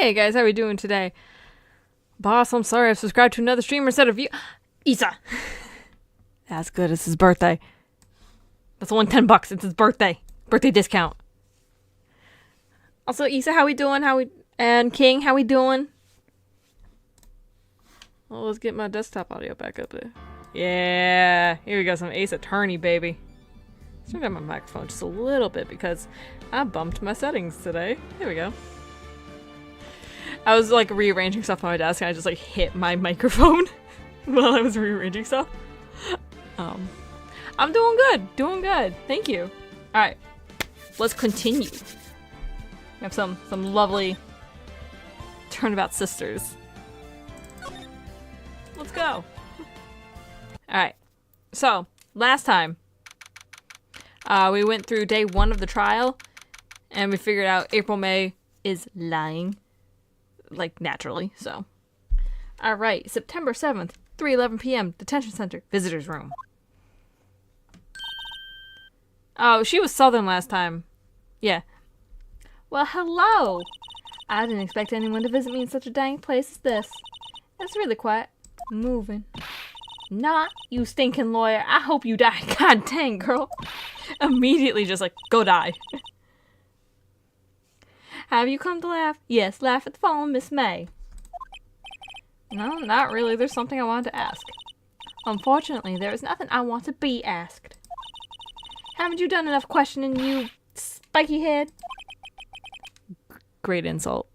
Hey guys, how we doing today? Boss, I'm sorry, I've subscribed to another streamer instead of you. Isa! That's good, it's his birthday. That's only $10, it's his birthday. Birthday discount. Also, Isa, how we doing? And King, how we doing? Well, let's get my desktop audio back up there. Yeah, here we go, some Ace Attorney, baby. Let's turn down my microphone just a little bit because I bumped my settings today. Here we go. I was like rearranging stuff on my desk and I just like hit my microphone while I was rearranging stuff. I'm doing good, thank you. Alright, let's continue. We have some lovely turnabout sisters. Let's go. Alright, so last time we went through day 1 of the trial and we figured out April May is lying. Like, naturally, so. Alright, September 7th, 3:11 p.m., Detention Center, Visitor's Room. Oh, she was Southern last time. Yeah. Well, hello! I didn't expect anyone to visit me in such a dang place as this. It's really quiet. Moving. Not you stinking lawyer. I hope you die. God dang, girl. Immediately just like, go die. Have you come to laugh? Yes, laugh at the fallen Miss May. No, not really. There's something I wanted to ask. Unfortunately, there is nothing I want to be asked. Haven't you done enough questioning, you spiky head? Great insult.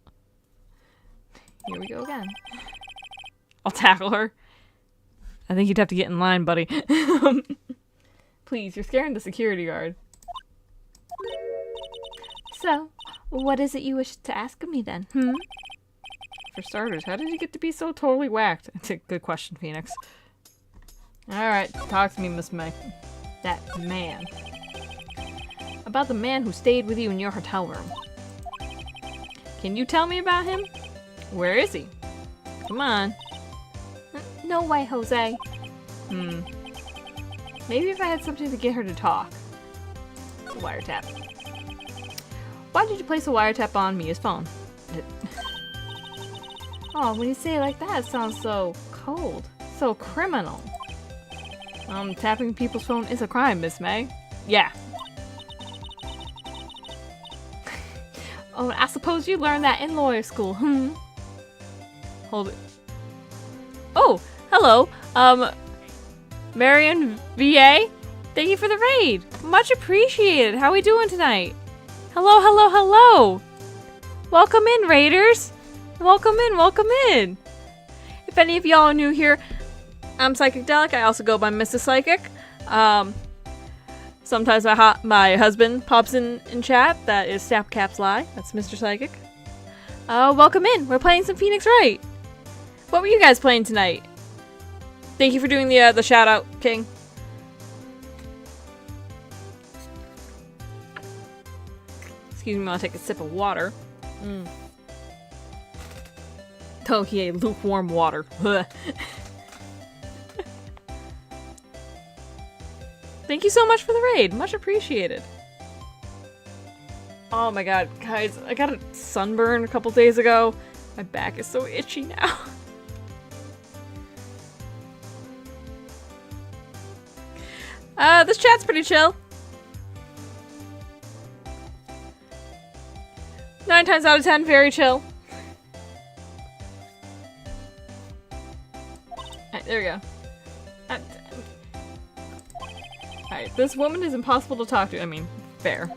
Here we go again. I'll tackle her. I think you'd have to get in line, buddy. Please, you're scaring the security guard. So, what is it you wish to ask of me then, For starters, how did you get to be so totally whacked? It's a good question, Phoenix. Alright, talk to me, Miss May. That man. About the man who stayed with you in your hotel room. Can you tell me about him? Where is he? Come on. No way, Jose. Maybe if I had something to get her to talk. The wiretap. Why did you place a wiretap on Mia's phone? Oh, when you say it like that, it sounds so cold. So criminal. Tapping people's phone is a crime, Miss May. Yeah. Oh, I suppose you learned that in lawyer school, Hold it. Oh, hello. Marion VA? Thank you for the raid. Much appreciated. How we doing tonight? Hello, hello, hello! Welcome in, Raiders! Welcome in! If any of y'all are new here, I'm Psychedelic. I also go by Mrs. Psychic. Sometimes my husband pops in chat. That is Snap Caps Lie. That's Mr. Psychic. Welcome in. We're playing some Phoenix Wright. What were you guys playing tonight? Thank you for doing the shout out, King. Excuse me while I take a sip of water. Oh, yeah, lukewarm water. Thank you so much for the raid. Much appreciated. Oh my god, guys, I got a sunburn a couple days ago. My back is so itchy now. This chat's pretty chill. 9 times out of 10, very chill. Alright, there we go. Alright, this woman is impossible to talk to. I mean, fair.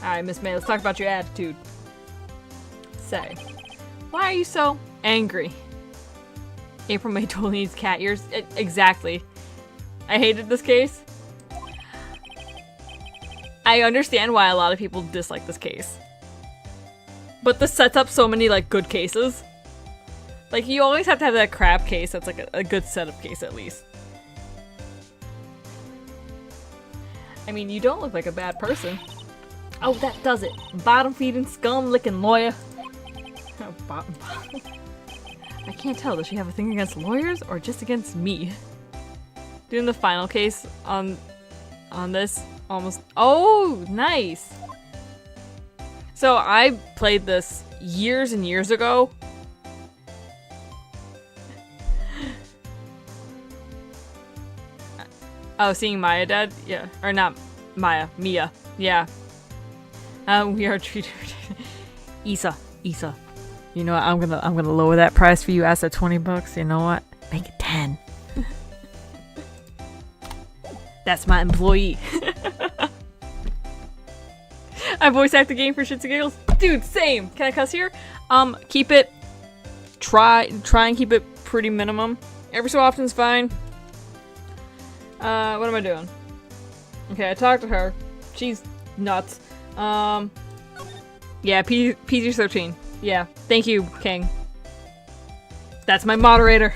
Alright, Miss May, let's talk about your attitude. Say, why are you so angry? April May totally needs cat ears. Exactly. I hated this case. I understand why a lot of people dislike this case. But this sets up so many, like, good cases. Like, you always have to have that crap case that's, like, a good setup case, at least. I mean, you don't look like a bad person. Oh, that does it. Bottom-feeding, scum-licking lawyer. Oh, bottom. I can't tell. Does she have a thing against lawyers or just against me? Doing the final case on this almost. Oh, nice. So I played this years and years ago. Oh, seeing Maya dead? Yeah. Or not Maya. Mia. Yeah. We are treated... Issa. You know what? I'm gonna lower that price for you as at $20. You know what? Make it 10. That's my employee. I voice act the game for shits and giggles. Dude, same. Can I cuss here? Keep it... Try and keep it pretty minimum. Every so often is fine. What am I doing? Okay, I talked to her. She's nuts. Yeah, PG-13. Yeah, thank you, King. That's my moderator.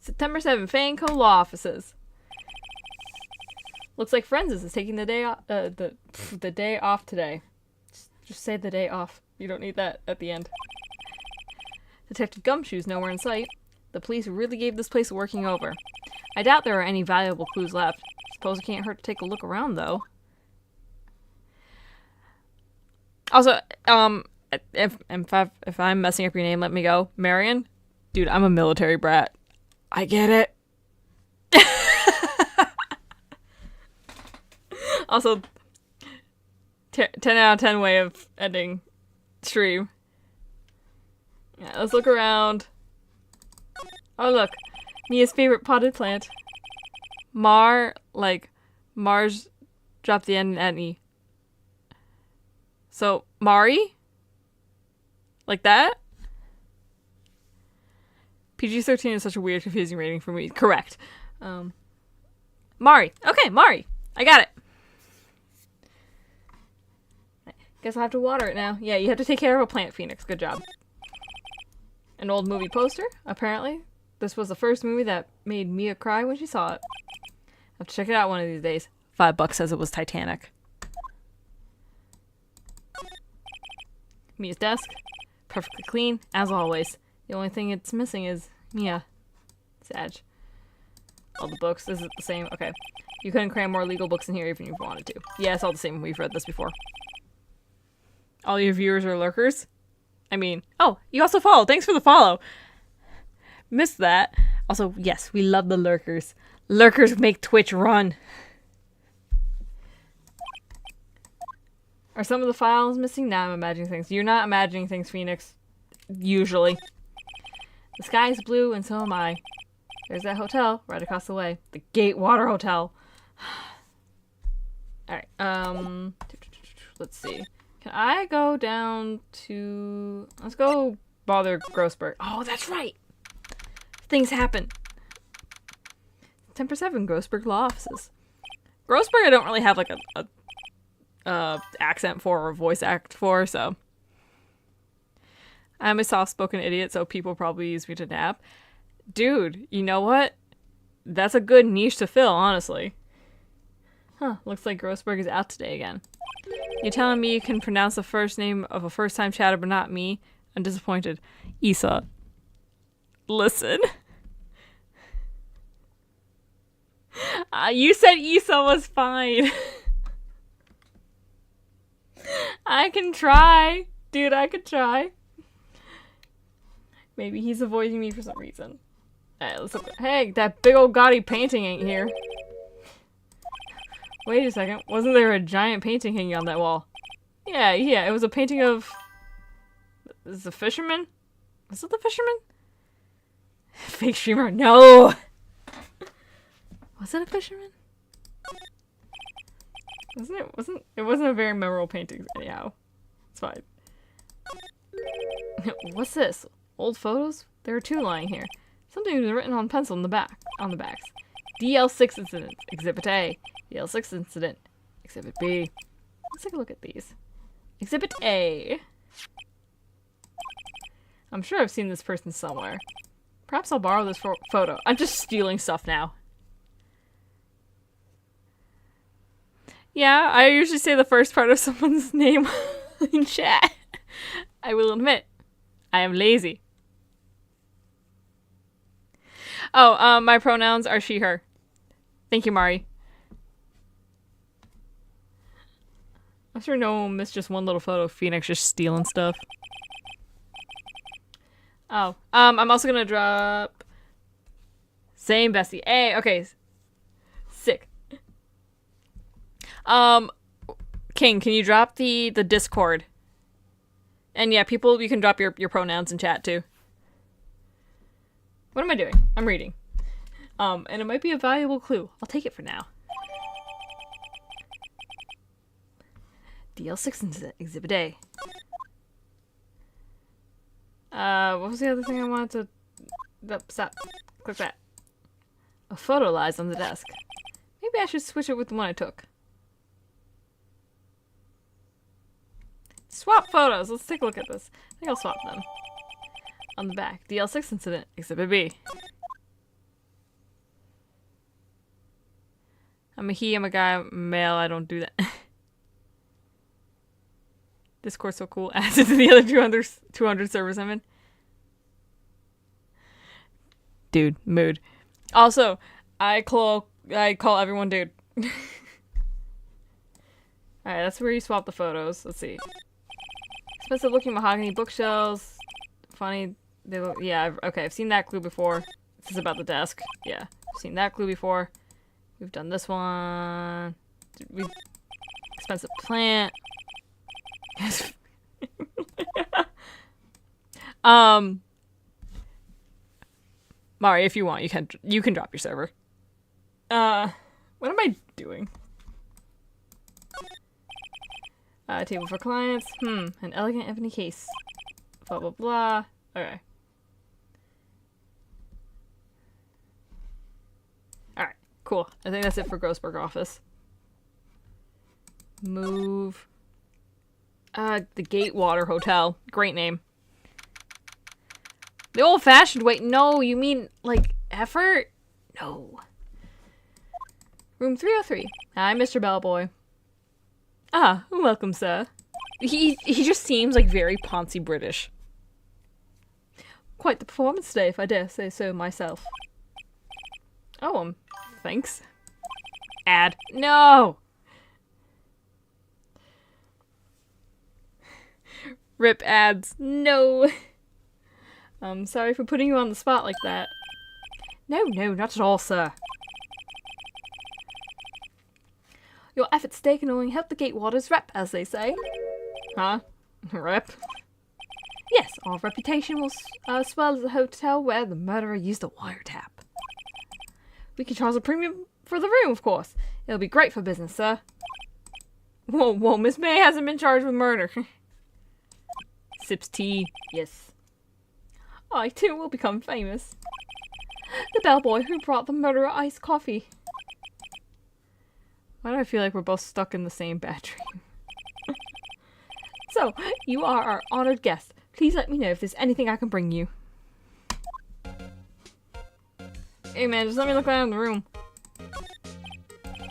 September 7th, Fanco Law Offices. Looks like Friends is taking the day off. The day off today. Just say the day off. You don't need that at the end. Detective Gumshoe's nowhere in sight. The police really gave this place a working over. I doubt there are any valuable clues left. Suppose it can't hurt to take a look around, though. Also, if I'm messing up your name, let me go. Marion? Dude, I'm a military brat. I get it. Also, 10 out of 10 way of ending stream. Yeah, let's look around. Oh, look. Mia's favorite potted plant. Mars dropped the N at E. So, Mari? Like that? PG-13 is such a weird, confusing rating for me. Correct. Mari. Okay, Mari. I got it. Guess I'll have to water it now. Yeah, you have to take care of a plant, Phoenix. Good job. An old movie poster, apparently. This was the first movie that made Mia cry when she saw it. I'll have to check it out one of these days. $5 says it was Titanic. Mia's desk. Perfectly clean, as always. The only thing it's missing is Mia. Sag. All the books. Is it the same? Okay. You couldn't cram more legal books in here even if you wanted to. Yeah, it's all the same. We've read this before. All your viewers are lurkers? I mean, oh, you also follow. Thanks for the follow. Missed that. Also, yes, we love the lurkers. Lurkers make Twitch run. Are some of the files missing? Nah, I'm imagining things. You're not imagining things, Phoenix. Usually. The sky is blue, and so am I. There's that hotel right across the way. The Gatewater Hotel. Alright, let's see. Can I go down to... Let's go bother Grossberg. Oh, that's right! Things happen. 10%, Grossberg Law Offices. Grossberg I don't really have like a accent for or a voice act for, so... I'm a soft-spoken idiot, so people probably use me to nap. Dude, you know what? That's a good niche to fill, honestly. Huh, looks like Grossberg is out today again. You're telling me you can pronounce the first name of a first-time chatter, but not me? I'm disappointed. Issa. Listen. You said Issa was fine. I can try. Dude, I could try. Maybe he's avoiding me for some reason. Alright, let's look. Hey, that big old gaudy painting ain't here. Wait a second. Wasn't there a giant painting hanging on that wall? Yeah, it was a painting of... Is it the fisherman? Was it the fisherman? Fake streamer? No! Was it a fisherman? It wasn't a very memorable painting anyhow. It's fine. What's this? Old photos? There are two lying here. Something was written on pencil on the backs. DL6 incident, Exhibit A. DL6 incident, Exhibit B. Let's take a look at these. Exhibit A. I'm sure I've seen this person somewhere. Perhaps I'll borrow this photo. I'm just stealing stuff now. Yeah, I usually say the first part of someone's name in chat. I will admit, I am lazy. Oh, my pronouns are she, her. Thank you, Mari. I'm sure no one missed just one little photo of Phoenix just stealing stuff. Oh, I'm also gonna drop... Same bestie. Hey, okay. Sick. King, can you drop the Discord? And yeah, people, you can drop your pronouns in chat too. What am I doing? I'm reading. And it might be a valuable clue. I'll take it for now. DL6 Exhibit A. What was the other thing I wanted to... Stop. Click that. A photo lies on the desk. Maybe I should switch it with the one I took. Swap photos. Let's take a look at this. I think I'll swap them. On the back, DL6 incident, Exhibit B. I'm a he, I'm a guy, I'm male, I don't do that. Discord's so cool. Add it to the other 200 servers I'm in. Dude, mood. Also, I call everyone dude. Alright, that's where you swap the photos. Let's see. Expensive looking mahogany bookshelves. Funny. They look, yeah, okay, I've seen that clue before. This is about the desk. Yeah, I've seen that clue before. We've done this one. Expensive plant. Mari, if you want, you can drop your server. What am I doing? Table for clients. An elegant ebony case. Blah blah blah. Okay. Alright, cool. I think that's it for Grossberg office. Move. The Gatewater Hotel. Great name. The old-fashioned way. No, you mean, like, effort? No. Room 303. Hi, Mr. Bellboy. Ah, welcome, sir. He just seems like very poncy British. Quite the performance today, if I dare say so myself. Oh, thanks. Ad. No! Rip ads. No! I'm sorry for putting you on the spot like that. No, not at all, sir. Your efforts today can only help the Gatewaters rep, as they say. Huh? Rep? Yes, our reputation will swell as a hotel where the murderer used a wiretap. We can charge a premium for the room, of course. It'll be great for business, sir. Whoa, Miss May hasn't been charged with murder. Sips tea. Yes. I, too, will become famous. The bellboy who brought the murderer iced coffee. Why do I feel like we're both stuck in the same bad dream? So, you are our honored guest. Please let me know if there's anything I can bring you. Hey man, just let me look around the room.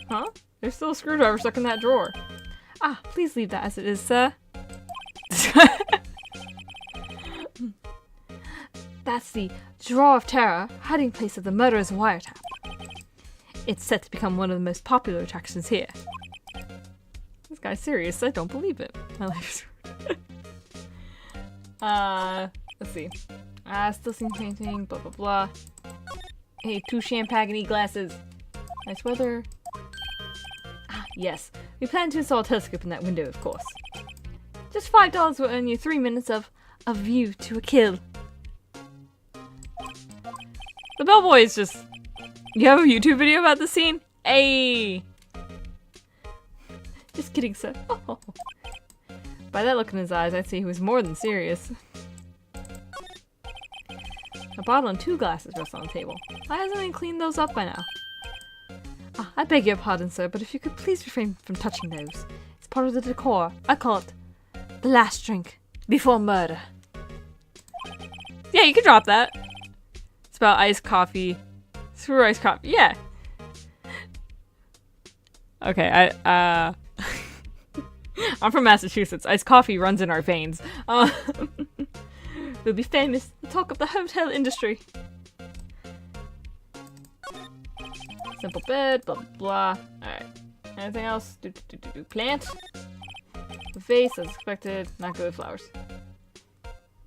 Huh? There's still a screwdriver stuck in that drawer. Ah, please leave that as it is, sir. That's the Drawer of Terror, hiding place of the murderer's wiretap. It's set to become one of the most popular attractions here. This guy's serious, I don't believe it. My life's let's see. Still seen painting, blah blah blah. Hey, 2 champagne glasses. Nice weather. Ah, yes. We plan to install a telescope in that window, of course. Just $5 will earn you 3 minutes of a view to a kill. The bellboy is just... You have a YouTube video about the scene? Ayy! Just kidding, sir. Oh. By that look in his eyes, I'd say he was more than serious. A bottle and 2 glasses rest on the table. Why hasn't he cleaned those up by now? Ah, I beg your pardon, sir, but if you could please refrain from touching those. It's part of the decor. I call it the last drink before murder. Yeah, you can drop that. It's about iced coffee. Screw iced coffee. Yeah. Okay, I'm from Massachusetts. Iced coffee runs in our veins. We'll be famous. The talk of the hotel industry. Simple bed, blah blah blah. Alright. Anything else? Plant? face as expected. Not good with flowers.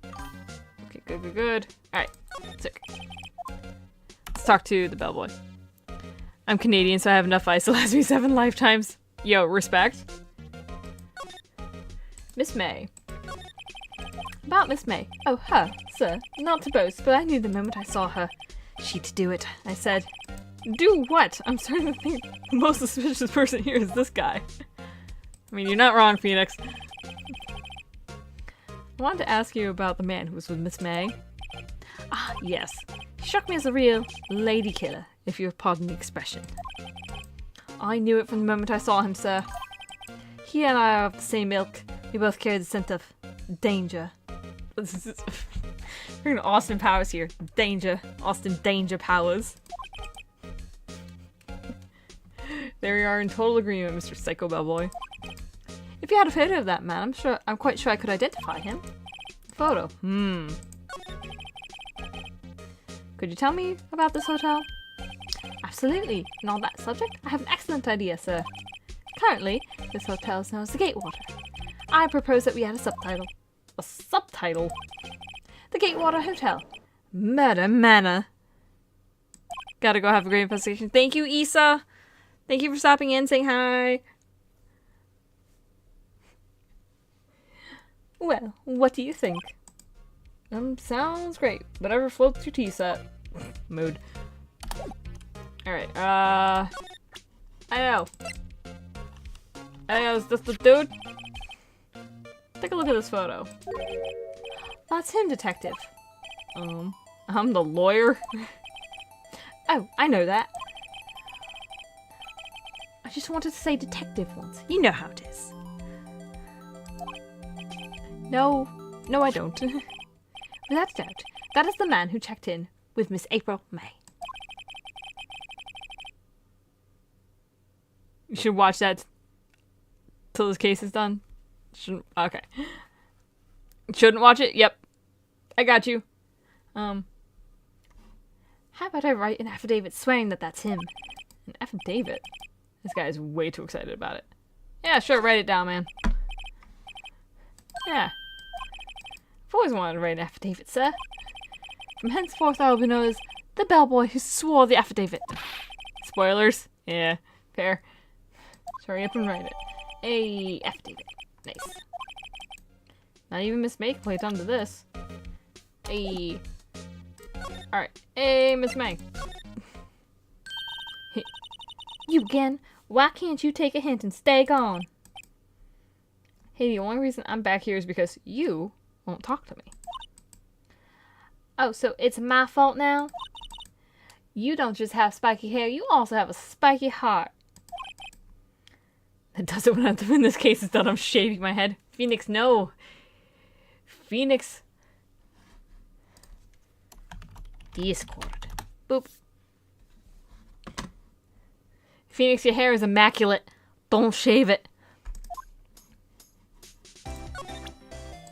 Okay, good, good, good. Alright, sick. Let's talk to the bellboy. I'm Canadian, so I have enough ice to last me 7 lifetimes. Yo, respect. Miss May. About Miss May. Oh, her, sir. Not to boast, but I knew the moment I saw her. She'd do it, I said. Do what? I'm starting to think the most suspicious person here is this guy. I mean, you're not wrong, Phoenix. I wanted to ask you about the man who was with Miss May. Ah, yes. He struck me as a real lady killer, if you'll pardon the expression. I knew it from the moment I saw him, sir. He and I are of the same ilk. We both carry the scent of danger. We're gonna Austin Powers here. Danger. Austin Danger Powers. There we are in total agreement, Mr. Psycho Bellboy. If you had a photo of that man, I'm quite sure I could identify him. Photo. Could you tell me about this hotel? Absolutely. And on that subject, I have an excellent idea, sir. Currently, this hotel is known as the Gatewater. I propose that we add a subtitle. A subtitle? The Gatewater Hotel. Murder Manor. Gotta go have a great investigation. Thank you, Issa! Thank you for stopping in, saying hi. Well, what do you think? Sounds great. Whatever floats your tea set. Mood. Alright, I know, is this the dude? Take a look at this photo. That's him, detective. I'm the lawyer? Oh, I know that. I just wanted to say detective once. You know how it is. No, I don't. Without doubt, that is the man who checked in with Miss April May. You should watch that till this case is done. Okay. Shouldn't watch it? Yep. I got you. How about I write an affidavit swearing that that's him? An affidavit? This guy is way too excited about it. Yeah, sure, write it down, man. Yeah. I've always wanted to write an affidavit, sir. From henceforth I will be known as the bellboy who swore the affidavit. Spoilers? Yeah, fair. Hurry up and write it. A affidavit. Nice. Not even Miss May can play dumb to this. Alright. Hey, Miss May. Hey. You again? Why can't you take a hint and stay gone? Hey, the only reason I'm back here is because you won't talk to me. Oh, so it's my fault now? You don't just have spiky hair, you also have a spiky heart. That doesn't when this case is done, I'm shaving my head. Phoenix, no. Phoenix. Discord. Boop. Phoenix, your hair is immaculate. Don't shave it.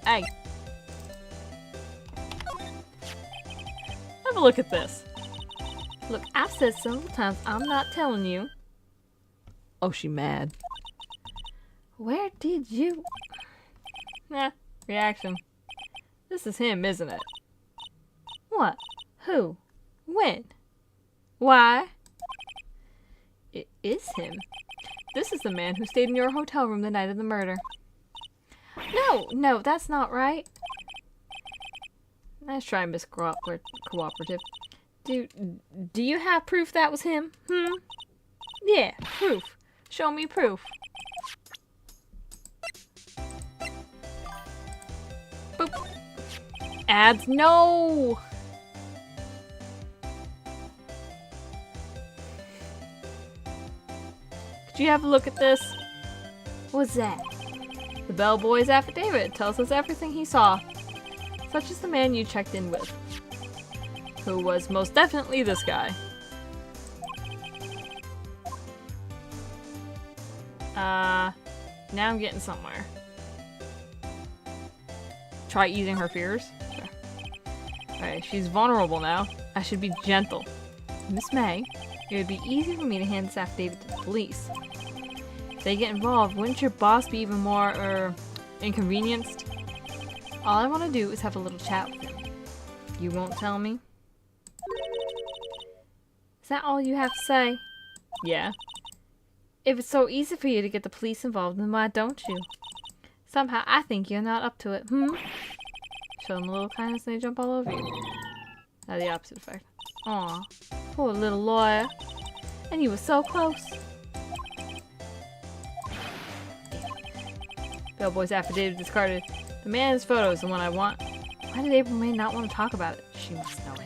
Hey. Have a look at this. Look, I've said several times I'm not telling you. Oh, she mad. Where did you... Nah, reaction. This is him, isn't it? What? Who? When? Why? It is him. This is the man who stayed in your hotel room the night of the murder. No, that's not right. Nice try, Miss Cooperative. Do you have proof that was him? Yeah, proof. Show me proof. Boop. Ads, no! Could you have a look at this? What's that? The bellboy's affidavit tells us everything he saw. Such as the man you checked in with. Who was most definitely this guy. Now I'm getting somewhere. Try easing her fears. Sure. Alright, she's vulnerable now. I should be gentle. Miss May, it would be easy for me to hand this affidavit to the police. If they get involved, wouldn't your boss be even more, inconvenienced. All I want to do is have a little chat with him. You won't tell me? Is that all you have to say? Yeah. If it's so easy for you to get the police involved, then why don't you? Somehow I think you're not up to it, Show them a little kindness and they jump all over you. That's the opposite effect. Aw, poor little lawyer. And you were so close. Bellboy's affidavit discarded. The man's photo is the one I want. Why did April May not want to talk about it? She must know him.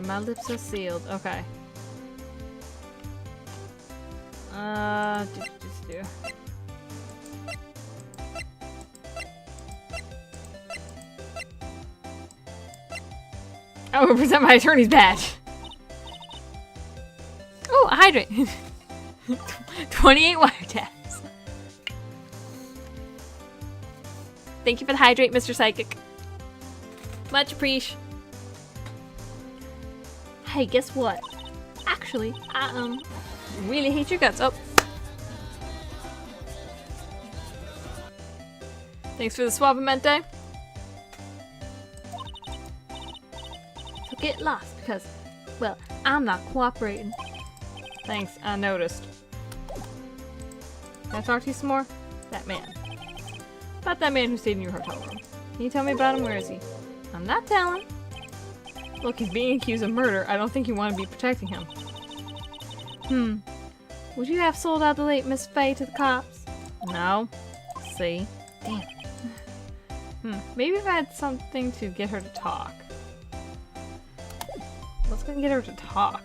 My lips are sealed. Okay. Do. I will present my attorney's badge. Oh, a hydrate. 28 wiretaps. Thank you for the hydrate, Mr. Psychic. Much appreciated. Hey, guess what? Actually, I really hate your guts. Oh. Thanks for the suavemente. So get lost because, well, I'm not cooperating. Thanks, I noticed. Can I talk to you some more? That man. About that man who stayed in your hotel room. Can you tell me about him? Where is he? I'm not telling. Look, he's being accused of murder. I don't think you want to be protecting him. Would you have sold out the late Miss Faye to the cops? No. See? Damn. Maybe if I had something to get her to talk. What's gonna get her to talk?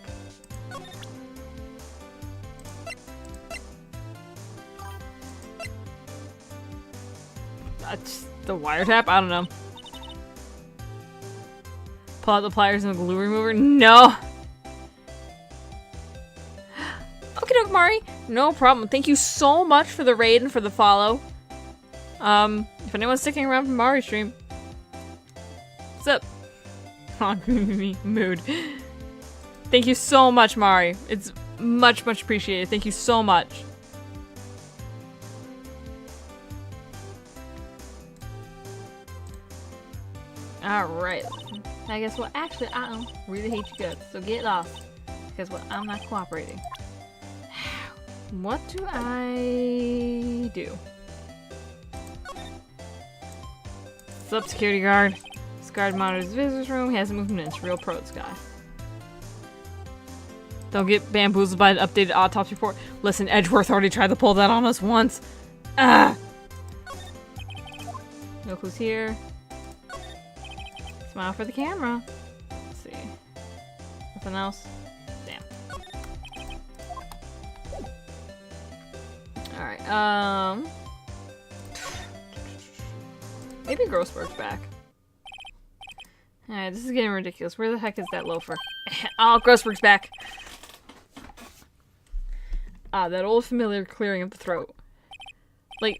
That's the wiretap? I don't know. Pull out the pliers and the glue remover? No! Okay, doke, Mari. No problem. Thank you so much for the raid and for the follow. If anyone's sticking around for Mari's stream. What's up? Oh, mood. Thank you so much, Mari. It's much, much appreciated. Thank you so much. Alright. I guess what? Actually, I really hate you guys, so get lost. Because what? I'm not cooperating. What do I do? What's up, security guard? This guard monitors the visitor's room. He hasn't moved an inch. Real pro, this guy. Don't get bamboozled by the updated autopsy report. Listen, Edgeworth already tried to pull that on us once. Ah! Look who's here. Smile for the camera. Let's see. Nothing else? Damn. Alright, maybe Grossberg's back. Alright, this is getting ridiculous. Where the heck is that loafer? Oh, Grossberg's back! Ah, that old familiar clearing of the throat. Like,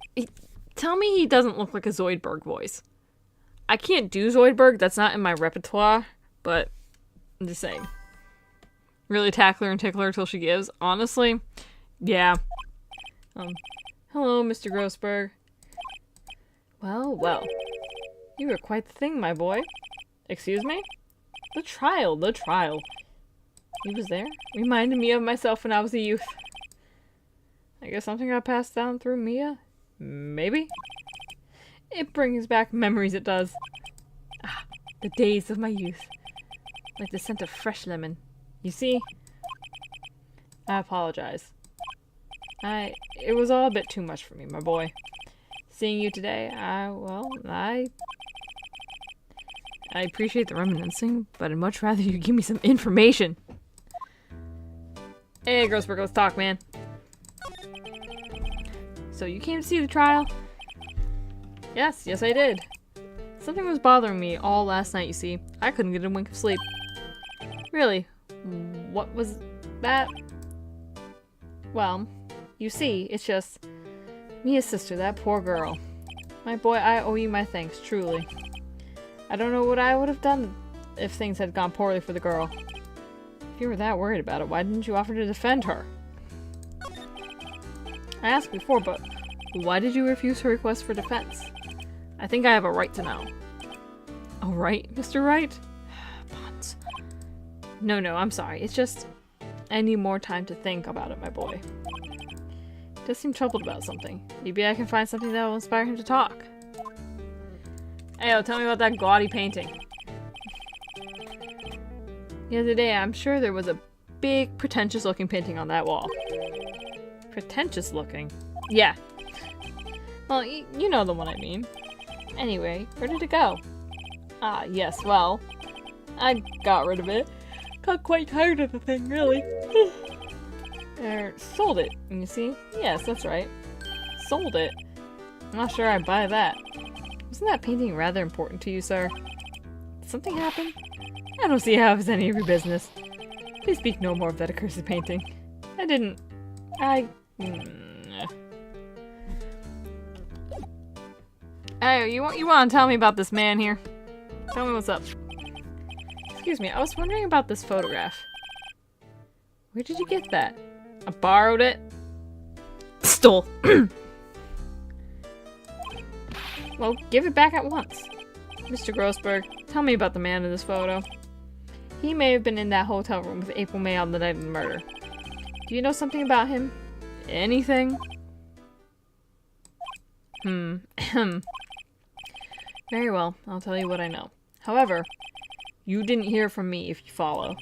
tell me he doesn't look like a Zoidberg voice. I can't do Zoidberg, that's not in my repertoire, but I'm just saying. Really tackle her and tickle her till she gives? Honestly, yeah. Hello, Mr. Grossberg. Well, well. You were quite the thing, my boy. Excuse me? The trial. He was there? Reminded me of myself when I was a youth. I guess something got passed down through Mia? Maybe? It brings back memories, it does. Ah, the days of my youth. Like the scent of fresh lemon. You see? I apologize. It was all a bit too much for me, my boy. Seeing you today, I appreciate the reminiscing, but I'd much rather you give me some information. Hey, Grossberg, let's talk, man. So you came to see the trial? Yes, I did. Something was bothering me all last night, you see. I couldn't get a wink of sleep. Really? What was that? Well, you see, it's just Mia's sister, that poor girl. My boy, I owe you my thanks, truly. I don't know what I would have done if things had gone poorly for the girl. If you were that worried about it, why didn't you offer to defend her? I asked before, but why did you refuse her request for defense? I think I have a right to know. A right, Mr. Wright? Bonds. No, I'm sorry. It's just I need more time to think about it, my boy. He does seem troubled about something. Maybe I can find something that will inspire him to talk. Ayo, tell me about that gaudy painting. The other day, I'm sure there was a big, pretentious-looking painting on that wall. Pretentious-looking? Yeah. Well, you know the one I mean. Anyway, where did it go? Ah, yes, well, I got rid of it. Got quite tired of the thing, really. Sold it, you see? Yes, that's right. Sold it. I'm not sure I'd buy that. Wasn't that painting rather important to you, sir? Did something happen? I don't see how it's any of your business. Please speak no more of that accursed painting. Hey, you want to tell me about this man here? Tell me what's up. Excuse me, I was wondering about this photograph. Where did you get that? I borrowed it. Stole. Well, give it back at once. Mr. Grossberg, tell me about the man in this photo. He may have been in that hotel room with April May on the night of the murder. Do you know something about him? Anything? Very well, I'll tell you what I know. However, you didn't hear from me if you follow.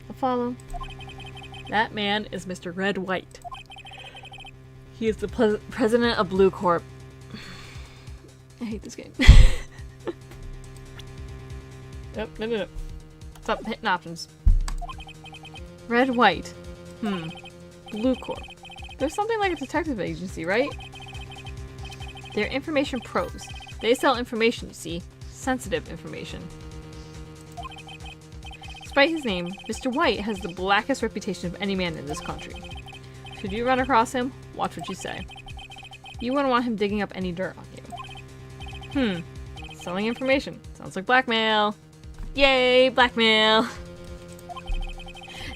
I'll follow. That man is Mr. Red White. He is the president of Blue Corp. I hate this game. No. Stop hitting options. Red White. Blue Corp. There's something like a detective agency, right? They're information pros. They sell information, you see. Sensitive information. Despite his name, Mr. White has the blackest reputation of any man in this country. Should you run across him, watch what you say. You wouldn't want him digging up any dirt on you. Selling information. Sounds like blackmail. Yay, blackmail!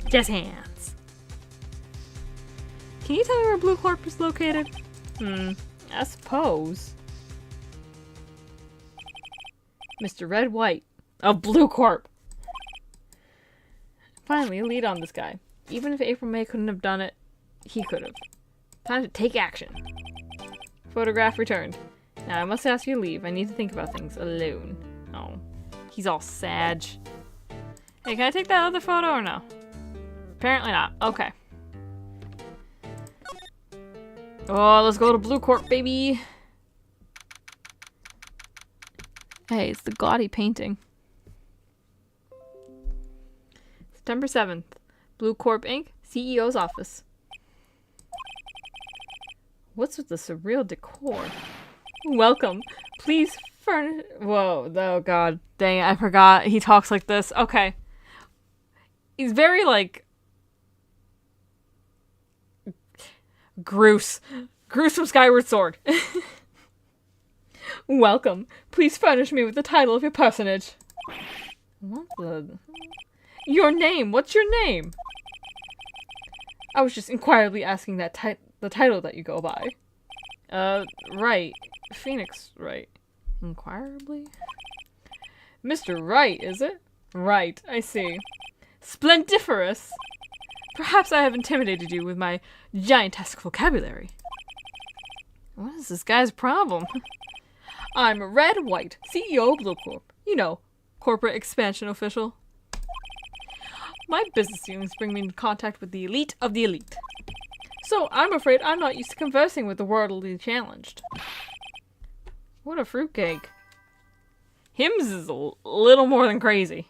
Jazz hands. Can you tell me where Blue Corp is located? I suppose. Mr. Red White of Blue Corp. Finally, a lead on this guy. Even if April May couldn't have done it, he could have. Time to take action. Photograph returned. Now I must ask you to leave. I need to think about things alone. Oh, he's all sag. Hey, can I take that other photo or no? Apparently not. Okay. Oh, let's go to Blue Corp, baby. Hey, it's the gaudy painting. September 7th. Blue Corp Inc. CEO's office. What's with the surreal decor? Welcome. Please furnish... Whoa. Oh, God. Dang it. I forgot. He talks like this. Okay. He's very, like... Groose from Skyward Sword. Welcome. Please furnish me with the title of your personage. What the... Your name. What's your name? I was just inquiringly asking that the title that you go by. Wright. Phoenix Wright. Inquirably? Mr. Wright, is it? Right, I see. Splendiferous! Perhaps I have intimidated you with my giantesque vocabulary. What is this guy's problem? I'm Red White, CEO of Blue Corp. You know, corporate expansion official. My business dealings bring me in contact with the elite of the elite. So I'm afraid I'm not used to conversing with the worldly challenged. What a fruitcake. Hims is a little more than crazy.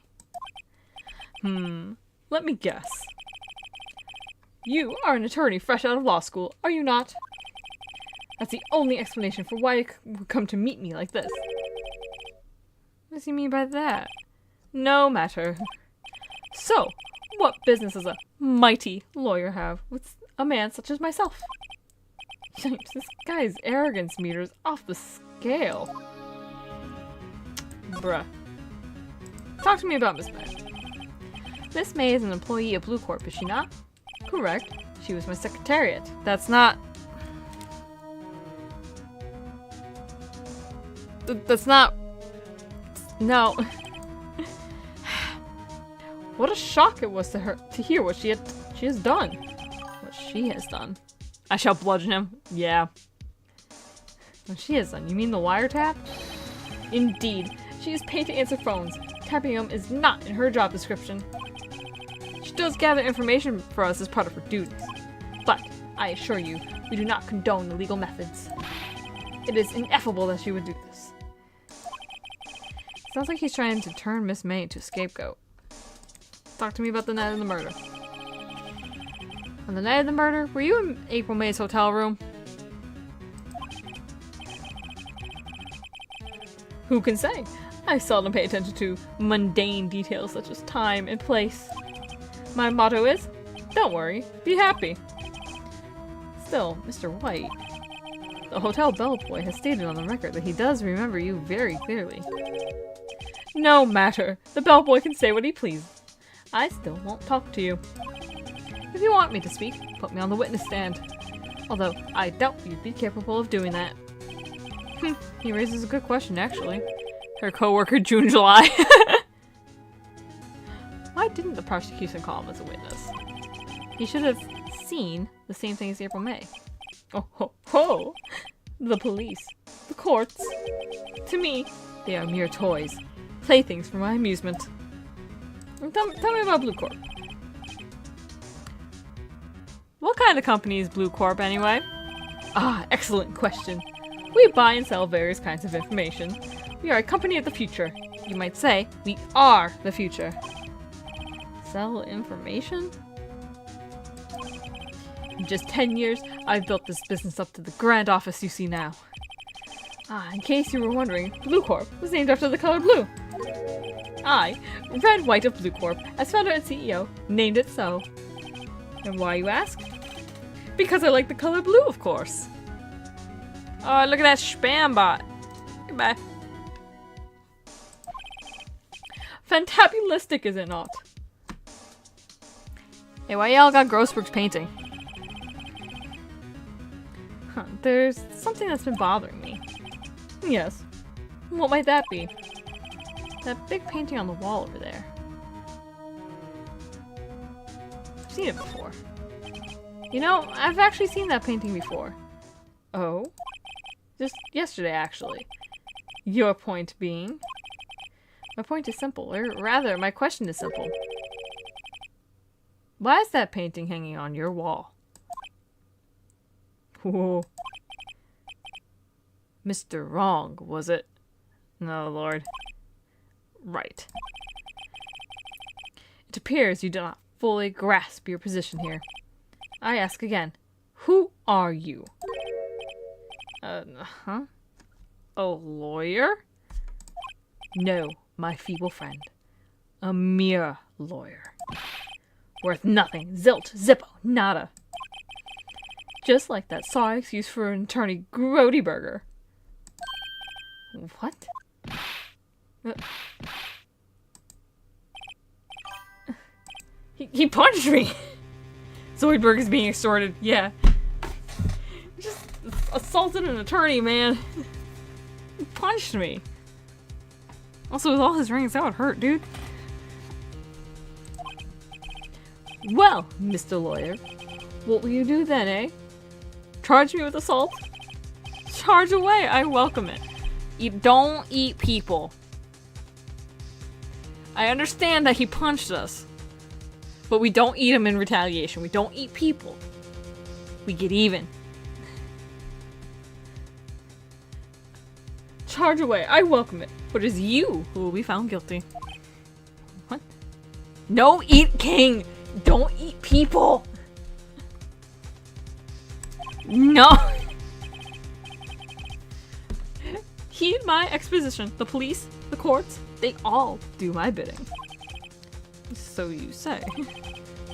Let me guess. You are an attorney fresh out of law school, are you not? That's the only explanation for why you would come to meet me like this. What does he mean by that? No matter. So, what business does a mighty lawyer have with a man such as myself? This guy's arrogance meter is off the scale. Bruh. Talk to me about Miss May. Miss May is an employee of Blue Corp, is she not? Correct. She was my secretariat. That's not... That's not... No. What a shock it was to her to hear what she has done. What she has done. I shall bludgeon him. Yeah. What she has done. You mean the wiretap? Indeed. She is paid to answer phones. Tapping them is not in her job description. She does gather information for us as part of her duties. But, I assure you, we do not condone illegal methods. It is ineffable that she would do this. Sounds like he's trying to turn Miss May into a scapegoat. Talk to me about the night of the murder. On the night of the murder, were you in April May's hotel room? Who can say? I seldom pay attention to mundane details such as time and place. My motto is, don't worry, be happy. Still, Mr. White, the hotel bellboy has stated on the record that he does remember you very clearly. No matter, the bellboy can say what he pleases. I still won't talk to you. If you want me to speak, put me on the witness stand. Although, I doubt you'd be capable of doing that. He raises a good question, actually. Her co-worker, June July. Why didn't the prosecution call him as a witness? He should have seen the same thing as April May. Oh ho ho! The police. The courts. To me, they are mere toys. Playthings for my amusement. Tell me about Blue Corp. What kind of company is Blue Corp, anyway? Ah, excellent question. We buy and sell various kinds of information. We are a company of the future. You might say, we are the future. Sell information? In just 10 years, I've built this business up to the grand office you see now. Ah, in case you were wondering, Blue Corp was named after the color blue. I, Red White of Blue Corp, as founder and CEO, named it so. And why, you ask? Because I like the color blue, of course. Oh, look at that spam bot. Goodbye. Fantabulistic, is it not? Hey, why y'all got Grossberg's painting? Huh, there's something that's been bothering me. Yes. What might that be? That big painting on the wall over there. I've seen it before. You know, I've actually seen that painting before. Oh? Just yesterday, actually. Your point being? My point is simple, or rather, my question is simple. Why is that painting hanging on your wall? Whoa. Mr. Wrong, was it? No, Lord. Right. It appears you do not fully grasp your position here. I ask again, who are you? Huh? A lawyer? No, my feeble friend. A mere lawyer. Worth nothing. Zilt. Zippo. Nada. Just like that sorry excuse for an attorney Grody Burger. What? He punched me! Zoidberg is being extorted. Yeah. Just assaulted an attorney, man. He punched me. Also, with all his rings, that would hurt, dude. Well, Mr. Lawyer, what will you do then, eh? Charge me with assault? Charge away, I welcome it. Don't eat people. I understand that he punched us, but we don't eat him in retaliation. We don't eat people. We get even. Charge away, I welcome it, but it is you who will be found guilty. What? No, eat king! Don't eat people! No! Heed my exposition. The police, the courts, they all do my bidding. So you say.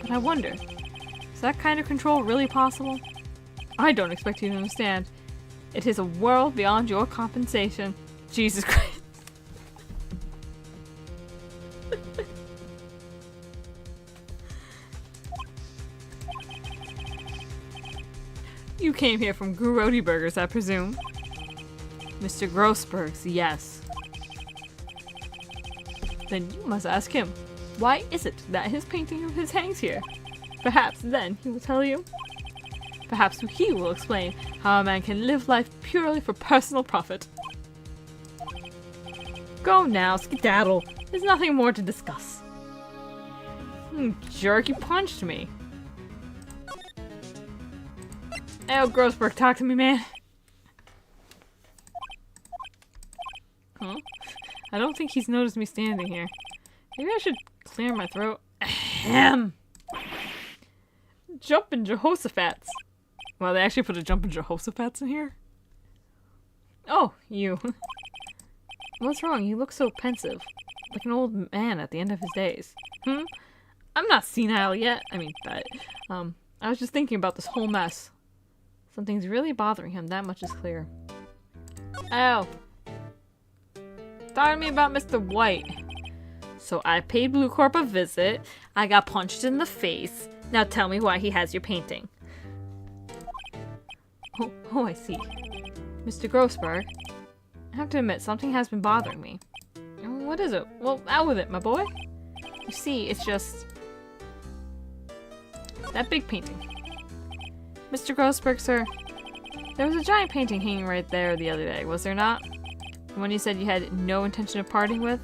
But I wonder, is that kind of control really possible? I don't expect you to understand. It is a world beyond your compensation. Jesus Christ. You came here from Grody Burgers, I presume. Mr. Grossberg's, yes. Then you must ask him. Why is it that his painting of his hangs here? Perhaps then he will tell you. Perhaps he will explain how a man can live life purely for personal profit. Go now, skedaddle. There's nothing more to discuss. Jerk, you punched me. Oh, Grossberg, talk to me, man. Huh? I don't think he's noticed me standing here. Maybe I should clear my throat. Ahem. Jumpin' Jehoshaphat's. Well, they actually put a Jumpin' Jehoshaphat's in here? Oh, you. What's wrong? You look so pensive. Like an old man at the end of his days. I'm not senile yet. I mean, but, I was just thinking about this whole mess. Something's really bothering him, that much is clear. Oh. Talk to me about Mr. White. So I paid Blue Corp a visit. I got punched in the face. Now tell me why he has your painting. Oh, I see. Mr. Grossberg, I have to admit, something has been bothering me. What is it? Well, out with it, my boy. You see, it's just... that big painting. Mr. Grossberg, sir, there was a giant painting hanging right there the other day, was there not? The one you said you had no intention of parting with?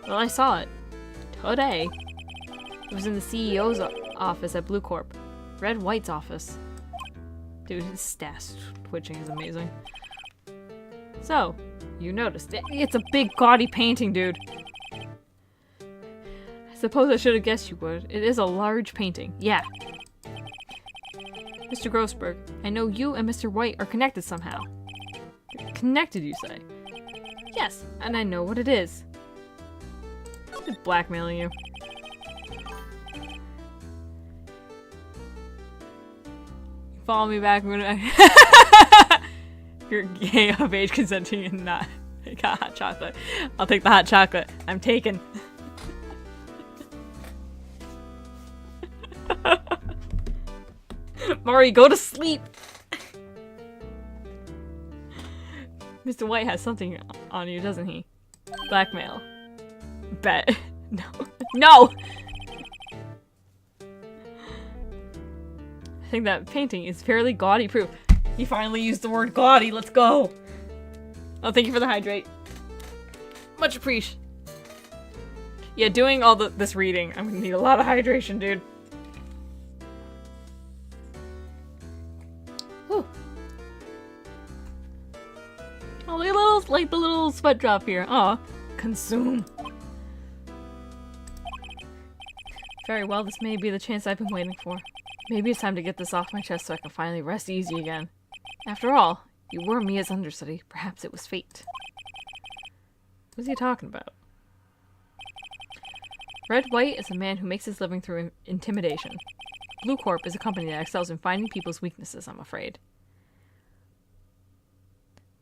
Well, I saw it. Today. It was in the CEO's office at Blue Corp. Red White's office. Dude, his stash twitching is amazing. So, you noticed it. It's a big gaudy painting, dude. I suppose I should have guessed you would. It is a large painting. Yeah. Mr. Grossberg, I know you and Mr. White are connected somehow. Connected, you say? Yes, and I know what it is. He's blackmailing you. Follow me back when you're gay, of age, consenting, and not got hot chocolate. I'll take the hot chocolate. I'm taken. Mari, go to sleep. Mr. White has something on you, doesn't he? Blackmail. Bet. No. No! I think that painting is fairly gaudy proof. He finally used the word gaudy. Let's go. Oh, thank you for the hydrate. Much appreciated. Yeah, doing all this reading, I'm gonna need a lot of hydration, dude. Whew. Oh, look at the little sweat drop here. Aw, consume. Very well, this may be the chance I've been waiting for. Maybe it's time to get this off my chest so I can finally rest easy again. After all, you were Mia's understudy. Perhaps it was fate. What's he talking about? Red White is a man who makes his living through intimidation. Blue Corp is a company that excels in finding people's weaknesses, I'm afraid.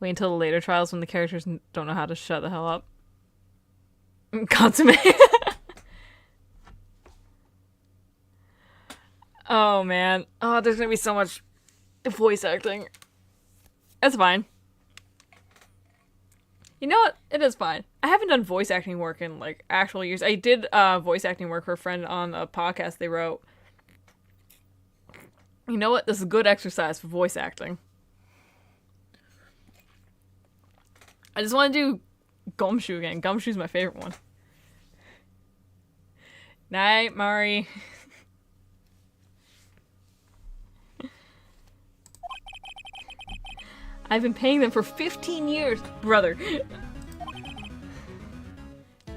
Wait until the later trials when the characters don't know how to shut the hell up. Consummate. Oh, man. Oh, there's gonna be so much voice acting. It's fine. You know what? It is fine. I haven't done voice acting work in, like, actual years. I did voice acting work for a friend on a podcast they wrote. You know what? This is a good exercise for voice acting. I just want to do Gumshoe again. Gumshoe's my favorite one. Night, Mari. I've been paying them for 15 years, brother.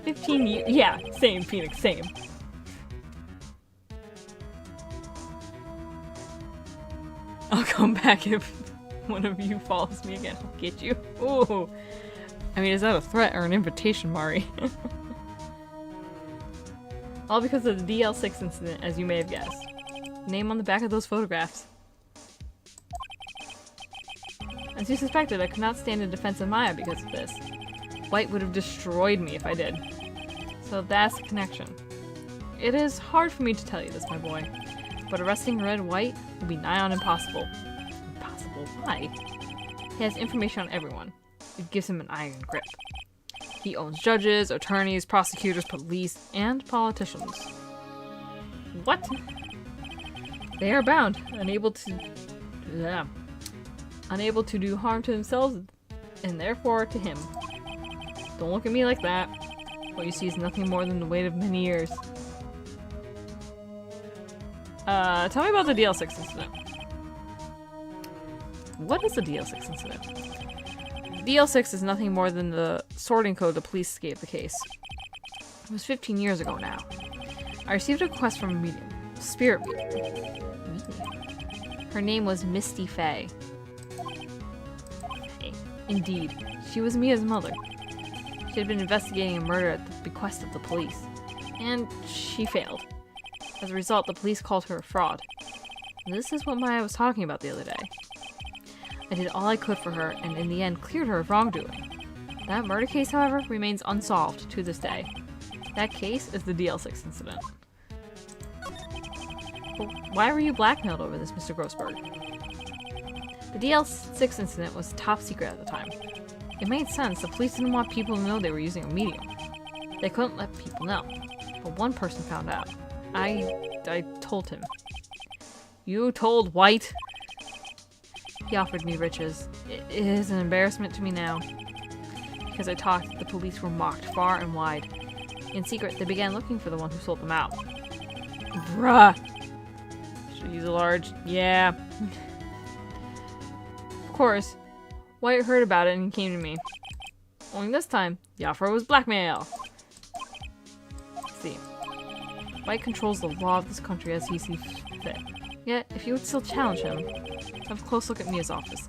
15 years. Yeah, same, Phoenix, same. I'll come back if one of you follows me again. I'll get you. Ooh. I mean, is that a threat or an invitation, Mari? All because of the DL6 incident, as you may have guessed. Name on the back of those photographs. As you suspected, I could not stand in defense of Maya because of this. White would have destroyed me if I did. So that's the connection. It is hard for me to tell you this, my boy, but arresting Red White will be nigh on impossible. Impossible? Why? He has information on everyone. It gives him an iron grip. He owns judges, attorneys, prosecutors, police, and politicians. What? They are bound, unable to do harm to themselves, and therefore to him. Don't look at me like that. What you see is nothing more than the weight of many years. Tell me about the DL6 incident. What is the DL6 incident? DL6 is nothing more than the sorting code the police gave the case. It was 15 years ago now. I received a request from a medium. Spirit medium. Her name was Misty Faye. Indeed, she was Mia's mother. She had been investigating a murder at the bequest of the police, and she failed. As a result, the police called her a fraud. This is what Maya was talking about the other day. I did all I could for her, and in the end cleared her of wrongdoing. That murder case, however, remains unsolved to this day. That case is the DL6 incident. Well, why were you blackmailed over this, Mr. Grossberg? The DL6 incident was top secret at the time. It made sense. The police didn't want people to know they were using a medium. They couldn't let people know. But one person found out. I told him. You told White? He offered me riches. It is an embarrassment to me now. Because I talked, the police were mocked far and wide. In secret, they began looking for the one who sold them out. Bruh! Should use a large... Yeah. Of course, White heard about it and he came to me. Only this time, the offer was blackmail. See. White controls the law of this country as he sees fit. Yet, if you would still challenge him, have a close look at Mia's office.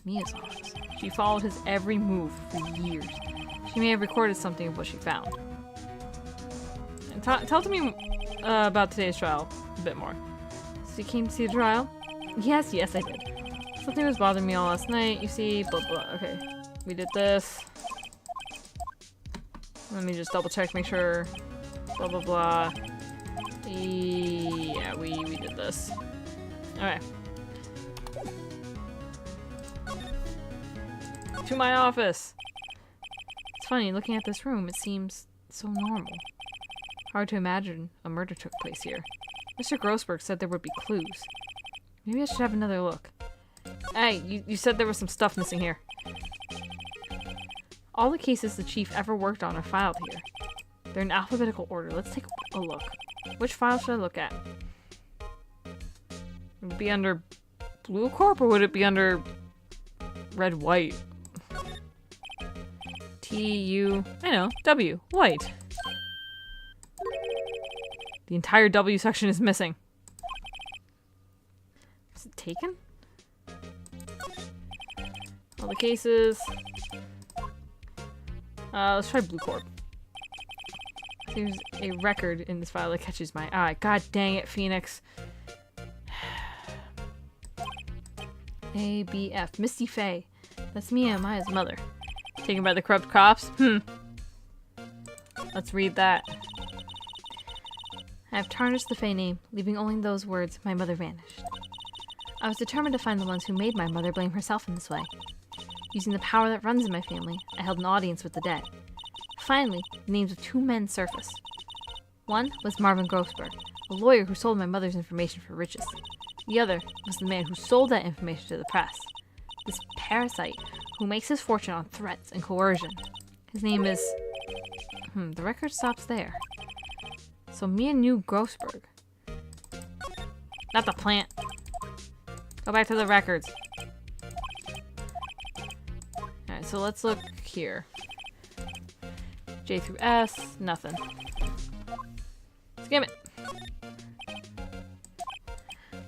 Mia's office? She followed his every move for years. She may have recorded something of what she found. And tell to me about today's trial a bit more. So you came to see the trial? Yes, I did. Something was bothering me all last night, you see, blah blah. Okay, we did this. Let me just double check, make sure. Blah blah blah. Yeah, we did this. Okay. To my office! It's funny, looking at this room, it seems so normal. Hard to imagine a murder took place here. Mr. Grossberg said there would be clues. Maybe I should have another look. Hey, you said there was some stuff missing here. All the cases the chief ever worked on are filed here. They're in alphabetical order. Let's take a look. Which file should I look at? Would it be under Blue Corp or would it be under Red White? I know, W, White. The entire W section is missing. Is it taken? All the cases. Let's try Blue Corp. There's a record in this file that catches my eye. God dang it, Phoenix. ABF. Misty Faye. That's Mia, Maya's mother. Taken by the corrupt cops? Let's read that. I have tarnished the Faye name, leaving only those words, my mother vanished. I was determined to find the ones who made my mother blame herself in this way. Using the power that runs in my family, I held an audience with the dead. Finally, the names of two men surfaced. One was Marvin Grossberg, a lawyer who sold my mother's information for riches. The other was the man who sold that information to the press. This parasite who makes his fortune on threats and coercion. His name is... the record stops there. So Mia knew Grossberg. Not the plant. Go back to the records. Alright, so let's look here. J through S, nothing. Skim it.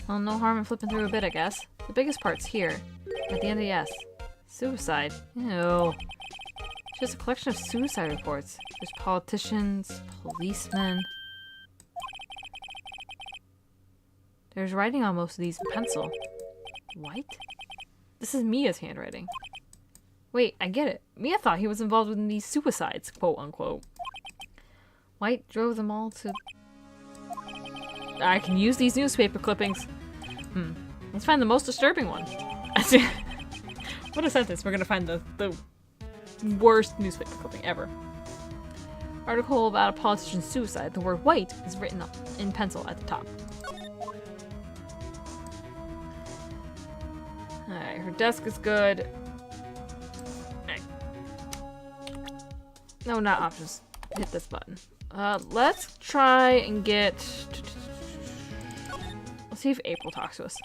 Well, no harm in flipping through a bit, I guess. The biggest part's here, at the end of the S. Suicide. Ew. It's just a collection of suicide reports. There's politicians, policemen. There's writing on most of these in pencil. What? This is Mia's handwriting. Wait, I get it. Mia thought he was involved in these suicides, quote unquote. White drove them all to... I can use these newspaper clippings. Let's find the most disturbing one. What a sentence. We're gonna find the worst newspaper clipping ever. Article about a politician's suicide. The word white is written up in pencil at the top. Alright, her desk is good. Alright. No, not options. Hit this button. Let's try and get... Let's see if April talks to us.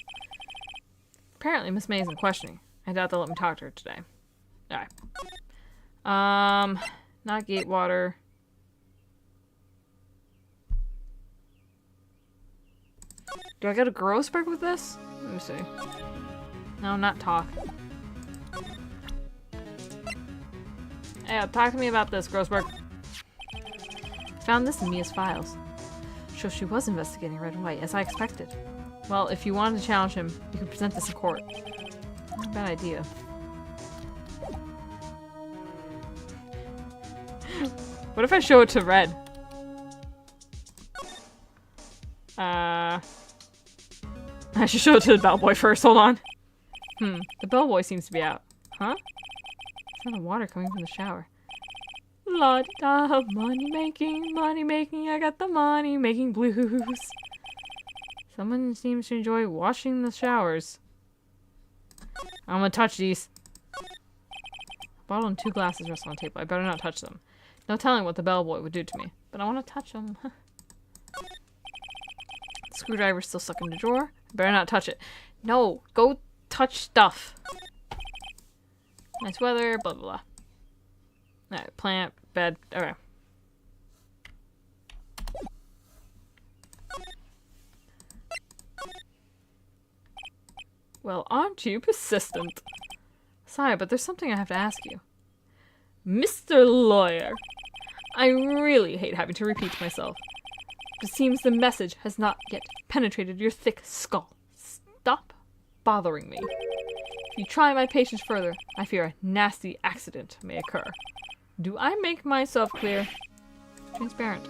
Apparently, Miss May isn't questioning. I doubt they'll let me talk to her today. Alright. Not Gatewater. Do I go to Grossberg with this? Let me see. No, not talk. Hey, talk to me about this, Grossberg. Found this in Mia's files. Shows she was investigating Red and White, as I expected. Well, if you wanted to challenge him, you could present this in court. Not a bad idea. What if I show it to Red? I should show it to the bellboy first, hold on. The bellboy seems to be out. Huh? It's not the water coming from the shower. La-da, money making, I got the money making blues. Someone seems to enjoy washing the showers. I'm gonna touch these. A bottle and 2 glasses rest on the table. I better not touch them. No telling what the bellboy would do to me, but I want to touch them. Screwdriver's still stuck in the drawer. I better not touch it. No, go touch stuff. Nice weather, blah, blah, blah. Alright, plant, bed, okay. Well, aren't you persistent? Sorry, but there's something I have to ask you. Mr. Lawyer, I really hate having to repeat myself. It seems the message has not yet penetrated your thick skull. Stop bothering me. If you try my patience further, I fear a nasty accident may occur. Do I make myself clear? Transparent.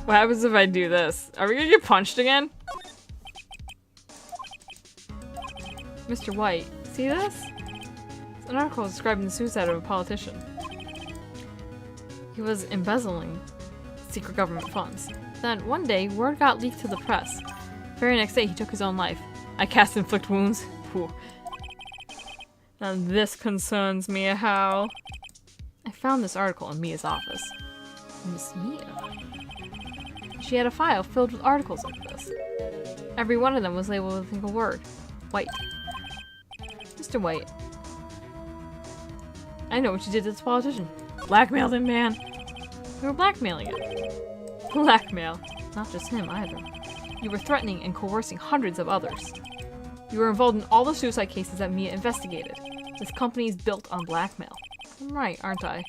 What happens if I do this? Are we gonna get punched again? Mr. White, see this? It's an article describing the suicide of a politician. He was embezzling secret government funds. Then, one day, word got leaked to the press. The very next day, he took his own life. I cast inflict wounds. Whew. Now this concerns me, how? I found this article in Mia's office. Miss Mia? She had a file filled with articles like this. Every one of them was labeled with a single word. White. Mr. White. I know what you did to this politician. Blackmailed him, man. You were blackmailing him. Blackmail. Not just him, either. You were threatening and coercing hundreds of others. You were involved in all the suicide cases that Mia investigated. This company is built on blackmail. I'm right, aren't I?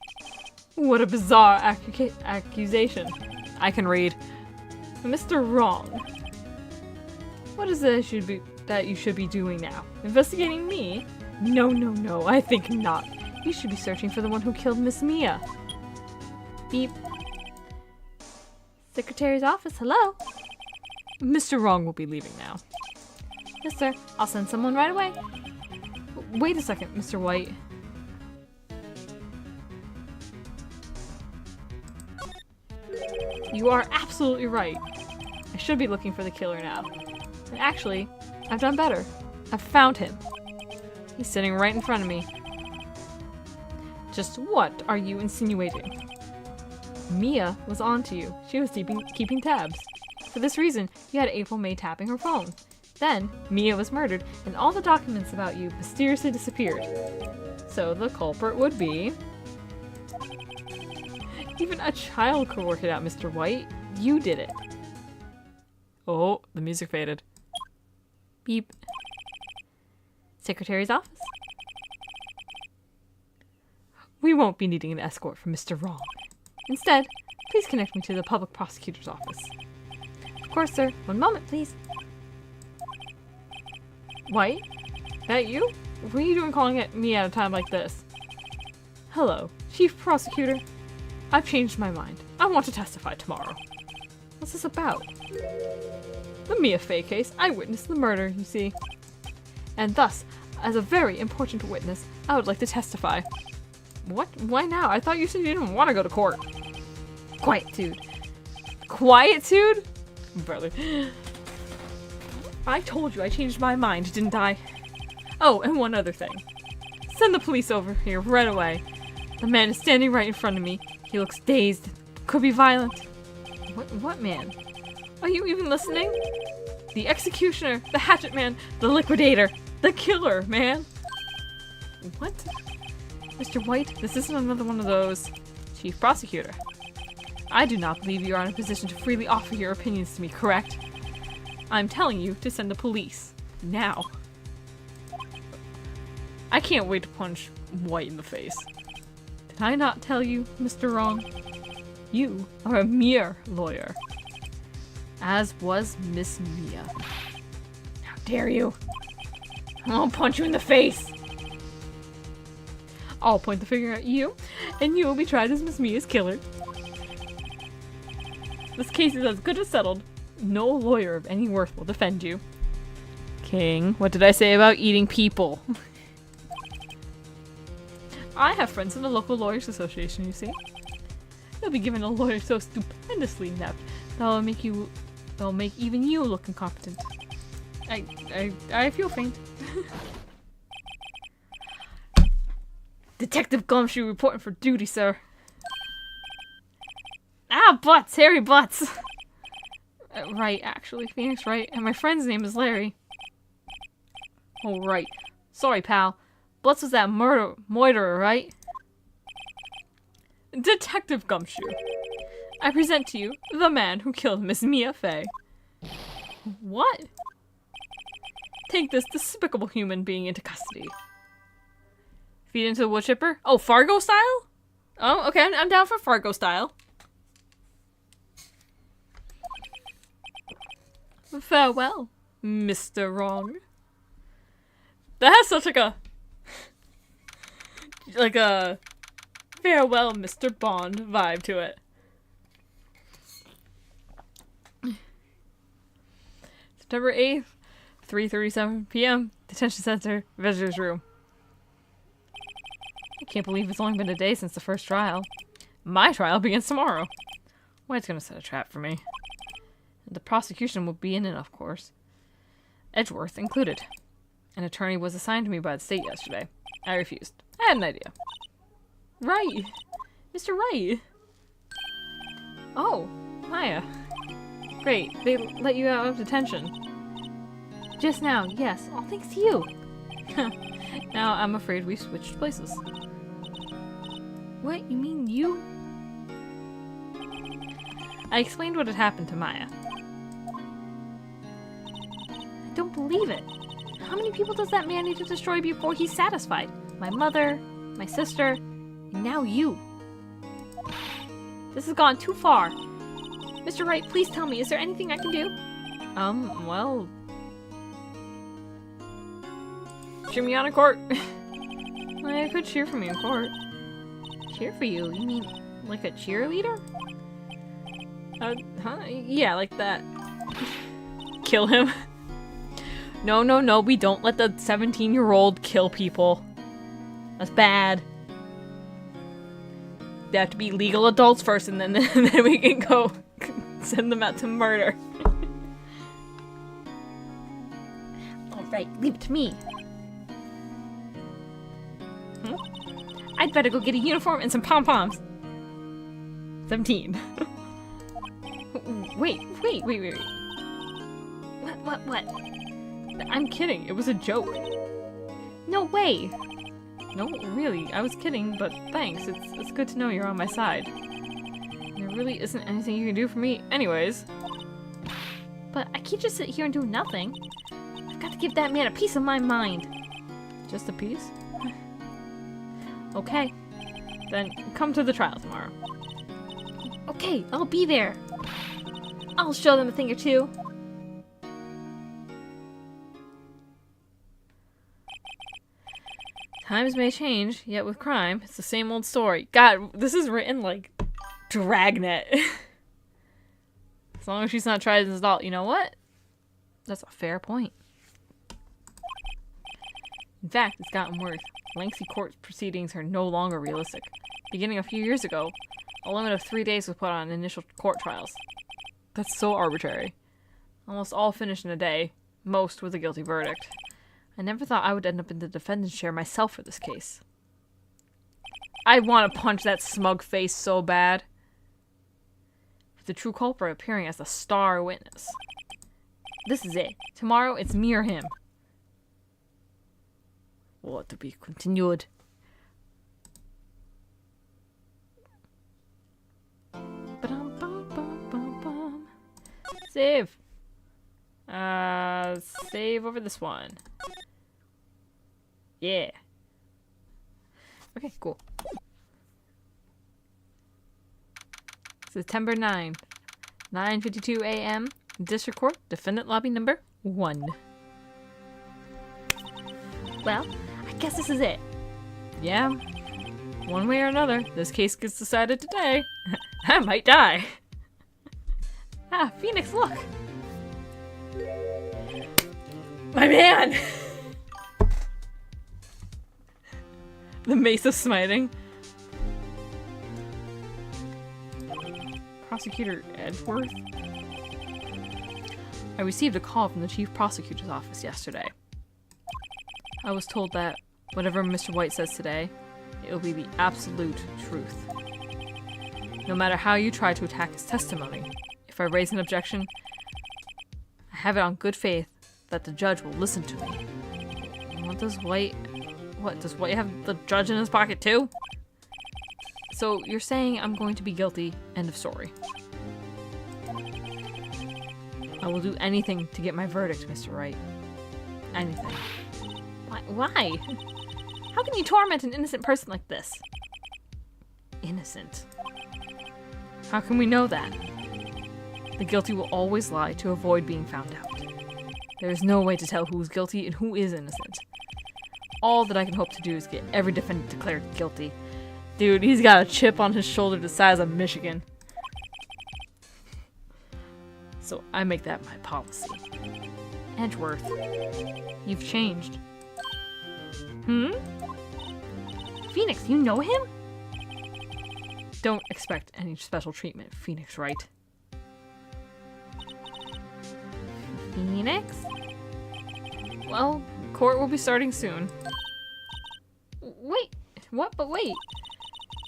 What a bizarre accusation. I can read. Mr. Wrong. What is it that you should be doing now? Investigating me? No, no, no, I think not. You should be searching for the one who killed Miss Mia. Beep. Secretary's office, hello? Mr. Wrong will be leaving now. Yes, sir. I'll send someone right away. Wait a second, Mr. White. You are absolutely right. I should be looking for the killer now. And actually, I've done better. I've found him. He's sitting right in front of me. Just what are you insinuating? Mia was onto you. She was keeping tabs. For this reason, you had April May tapping her phone. Then, Mia was murdered, and all the documents about you mysteriously disappeared. So the culprit would be... Even a child could work it out, Mr. White. You did it. Oh, the music faded. Beep. Secretary's office. We won't be needing an escort from Mr. Wrong. Instead, Please connect me to the public prosecutor's office. Of course, sir. One moment, please. White? That you? What are you doing calling at me at a time like this? Hello, Chief Prosecutor. I've changed my mind. I want to testify tomorrow. What's this about? The Mia Fey case. I witnessed the murder, you see. And thus, as a very important witness, I would like to testify. What? Why now? I thought you said you didn't want to go to court. Quietude. Quietude? Brother. I told you I changed my mind, didn't I? Oh, and one other thing. Send the police over here right away. The man is standing right in front of me. He looks dazed. Could be violent. What man? Are you even listening? The executioner, the hatchet man, the liquidator, the killer, man. What? Mr. White, this isn't another one of those. Chief Prosecutor. I do not believe you are in a position to freely offer your opinions to me, correct? I'm telling you to send the police. Now. I can't wait to punch White in the face. Did I not tell you, Mr. Wrong? You are a mere lawyer. As was Miss Mia. How dare you? I'll punch you in the face! I'll point the finger at you, and you will be tried as Miss Mia's killer. This case is as good as settled. No lawyer of any worth will defend you. King, what did I say about eating people? I have friends in the local lawyers association, you see. You'll be given a lawyer so stupendously inept that'll make even you look incompetent. I feel faint. Detective Gumshoe reporting for duty, sir. Ah, butts! Hairy butts! Right, actually. Phoenix Wright. And my friend's name is Larry. Oh, right. Sorry, pal. Butts was that murderer, right? Detective Gumshoe. I present to you the man who killed Miss Mia Fey. What? Take this despicable human being into custody. Feed into the wood chipper? Oh, Fargo style? Oh, okay, I'm down for Fargo style. Farewell, Mr. Wrong. That has such like a farewell, Mr. Bond vibe to it. September 8th, 3:37 p.m. Detention Center, Visitor's Room. I can't believe it's only been a day since the first trial. My trial begins tomorrow. White's gonna set a trap for me. The prosecution will be in it, of course. Edgeworth included. An attorney was assigned to me by the state yesterday. I refused. I had an idea. Right. Mr. Wright. Oh, Maya. Great. They let you out of detention. Just now, yes. All thanks to you. Now I'm afraid we switched places. What? You mean you? I explained what had happened to Maya. I don't believe it. How many people does that man need to destroy before he's satisfied? My mother, my sister, and now you. This has gone too far. Mr. Wright, please tell me, is there anything I can do? Well... cheer me on in court. I could cheer for me in court. Cheer for you? You mean like a cheerleader? Huh? Yeah, like that. Kill him. No, we don't let the 17-year-old kill people. That's bad. They have to be legal adults first, and then we can go send them out to murder. Alright, leave it to me. I'd better go get a uniform and some pom-poms. 17. Wait. What? I'm kidding. It was a joke. No way. No, really. I was kidding, but thanks. It's good to know you're on my side. There really isn't anything you can do for me anyways. But I can't just sit here and do nothing. I've got to give that man a piece of my mind. Just a piece? Okay. Then come to the trial tomorrow. Okay, I'll be there. I'll show them a thing or two. Times may change, yet with crime, it's the same old story. God, this is written like Dragnet. As long as she's not tried as an adult, you know what? That's a fair point. In fact, it's gotten worse. Lengthy court proceedings are no longer realistic. Beginning a few years ago, a limit of 3 days was put on initial court trials. That's so arbitrary. Almost all finished in a day, most with a guilty verdict. I never thought I would end up in the defendant's chair myself for this case. I want to punch that smug face so bad. With the true culprit appearing as the star witness. This is it. Tomorrow, it's me or him. What to be continued. Save. Save over this one. Yeah. Okay, cool. September 9th, 9:52 a.m. District Court, Defendant Lobby number 1. Well, I guess this is it. Yeah. One way or another, this case gets decided today. I might die. Ah, Phoenix, look! My man! The Mace of Smiting. Prosecutor Edgeworth? I received a call from the Chief Prosecutor's office yesterday. I was told that whatever Mr. White says today, it will be the absolute truth. No matter how you try to attack his testimony, if I raise an objection, I have it on good faith that the judge will listen to me. Does White have the judge in his pocket too? So you're saying I'm going to be guilty, end of story. I will do anything to get my verdict, Mr. Wright. Anything. Why? How can you torment an innocent person like this? Innocent? How can we know that? The guilty will always lie to avoid being found out. There is no way to tell who is guilty and who is innocent. All that I can hope to do is get every defendant declared guilty. Dude, he's got a chip on his shoulder the size of Michigan. So I make that my policy. Edgeworth, you've changed. Phoenix, you know him? Don't expect any special treatment, Phoenix Wright. Phoenix? Well, court will be starting soon. Wait, what? But wait.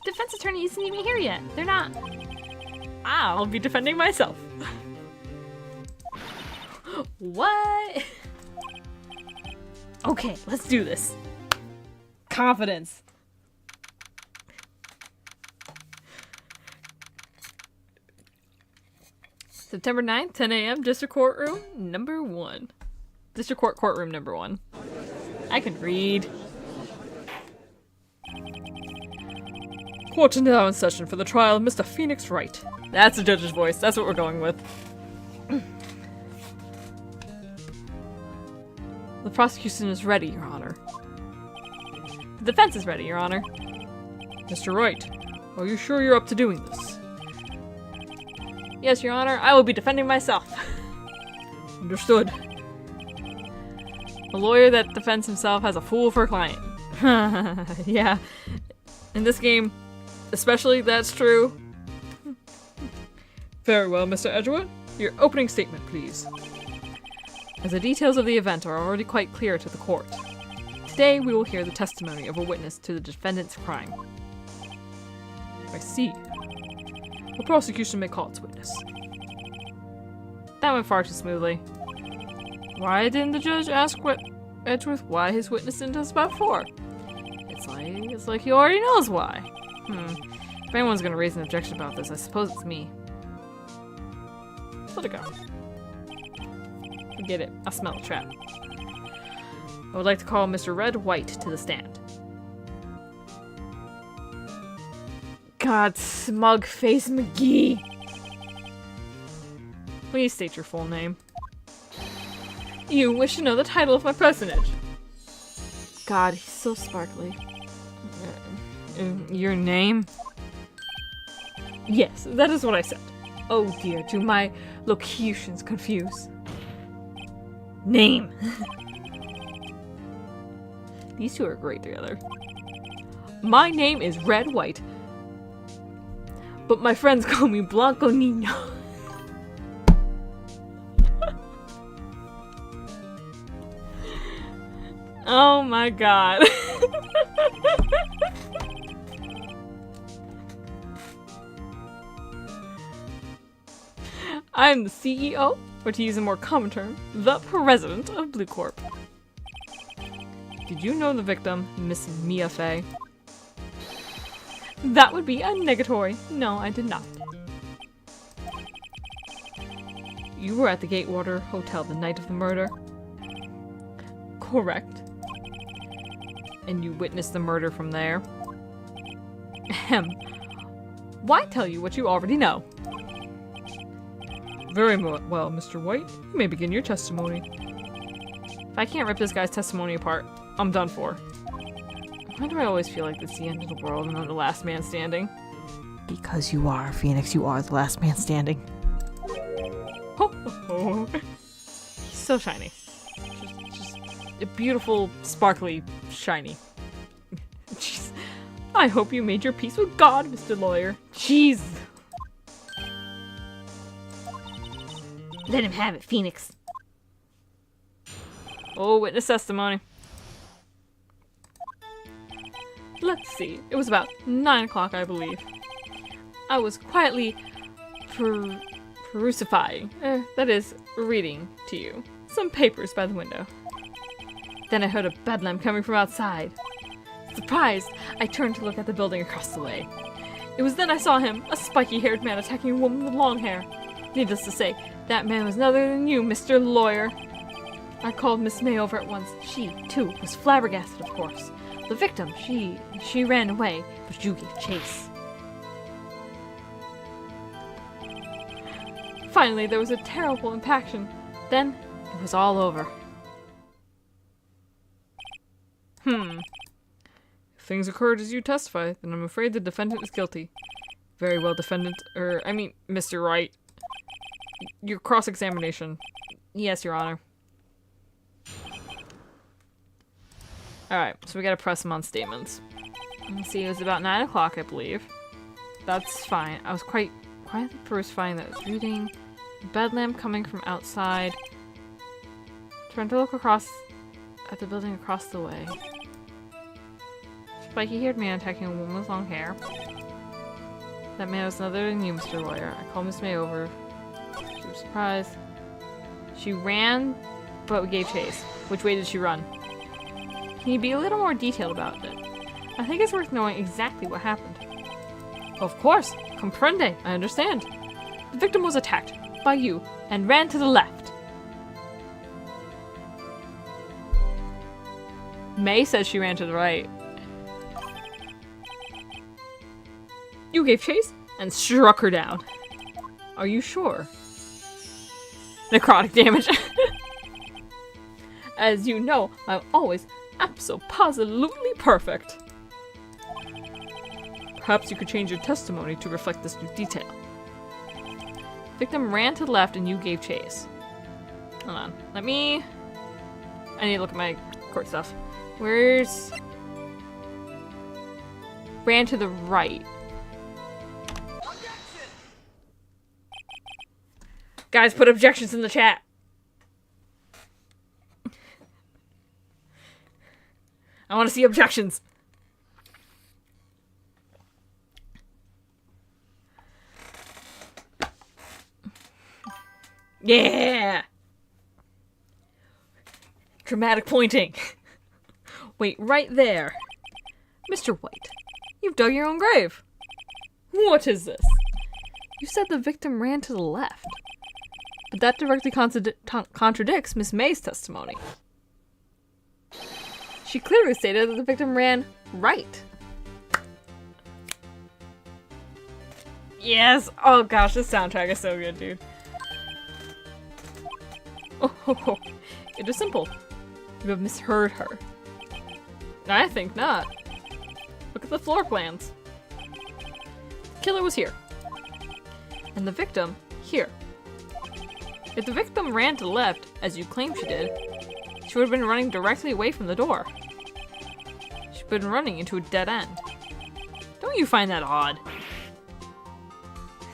Defense attorney isn't even here yet. They're not. I'll be defending myself. What? Okay, let's do this. Confidence. September 9th, 10 a.m. District Courtroom number 1. District Court Courtroom number 1. I can read. Court is now in session for the trial of Mr. Phoenix Wright. That's the judge's voice. That's what we're going with. The prosecution is ready, Your Honor. The defense is ready, Your Honor. Mr. Wright, are you sure you're up to doing this? Yes, Your Honor. I will be defending myself. Understood. A lawyer that defends himself has a fool for a client. Yeah. In this game, especially, that's true. Very well, Mr. Edgeworth. Your opening statement, please. As the details of the event are already quite clear to the court, today we will hear the testimony of a witness to the defendant's crime. I see. The prosecution may call its witness. That went far too smoothly. Why didn't the judge ask Edgeworth why his witness didn't testify before? It's like he already knows why. If anyone's gonna raise an objection about this, I suppose it's me. Let it go. Forget it. I smell a trap. I would like to call Mr. Red White to the stand. God, smug face McGee. Please state your full name. You wish to know the title of my personage. God, he's so sparkly. Your name? Yes, that is what I said. Oh dear, do my locutions confuse? Name. These two are great together. My name is Red White, but my friends call me Blanco Nino. Oh my god. I am the CEO, or to use a more common term, the president of Blue Corp. Did you know the victim, Miss Mia Fey? That would be a negatory. No, I did not. You were at the Gatewater Hotel the night of the murder? Correct. And you witnessed the murder from there? Ahem. Why tell you what you already know? Very well, Mr. White. You may begin your testimony. If I can't rip this guy's testimony apart, I'm done for. Why do I always feel like it's the end of the world and I'm the last man standing? Because you are, Phoenix. You are the last man standing. Ho, ho, ho. He's so shiny. Just a beautiful, sparkly, shiny. Jeez. I hope you made your peace with God, Mr. Lawyer. Jeez. Let him have it, Phoenix. Oh, witness testimony. Let's see. It was about 9 o'clock, I believe. I was quietly perusifying, that is, reading to you, some papers by the window. Then I heard a bedlam coming from outside. Surprised, I turned to look at the building across the way. It was then I saw him, a spiky-haired man attacking a woman with long hair. Needless to say, that man was none other than you, Mr. Lawyer. I called Miss May over at once. She, too, was flabbergasted, of course. The victim, she ran away, but you gave chase. Finally, there was a terrible impaction. Then, it was all over. If things occurred as you testify, then I'm afraid the defendant is guilty. Very well, defendant, Mr. Wright. Your cross-examination. Yes, Your Honor. Alright, so we gotta press him on statements. Let's see, it was about 9 o'clock, I believe. That's fine. I was quietly perusifying that. Reading. Bedlam coming from outside. Trying to look across at the building across the way. Spiky-haired man attacking a woman with long hair. That man was none other than you, Mr. Lawyer. I called Miss May over. She was surprised. She ran, but we gave chase. Which way did she run? Can you be a little more detailed about it? I think it's worth knowing exactly what happened. Of course. Comprende. I understand. The victim was attacked by you and ran to the left. May says she ran to the right. You gave chase and struck her down. Are you sure? Necrotic damage. As you know, I'm always abso-positively perfect. Perhaps you could change your testimony to reflect this new detail. Victim ran to the left and you gave chase. Hold on. I need to look at my court stuff. Where's... Ran to the right. Guys, put objections in the chat. I want to see objections. Yeah! Dramatic pointing. Wait, right there. Mr. White, you've dug your own grave. What is this? You said the victim ran to the left. But that directly contradicts Miss May's testimony. She clearly stated that the victim ran right. Yes! Oh gosh, this soundtrack is so good, dude. Oh, ho, ho. It is simple. You have misheard her. I think not. Look at the floor plans. The killer was here. And the victim, here. If the victim ran to the left, as you claim she did, she would have been running directly away from the door. She'd been running into a dead end. Don't you find that odd?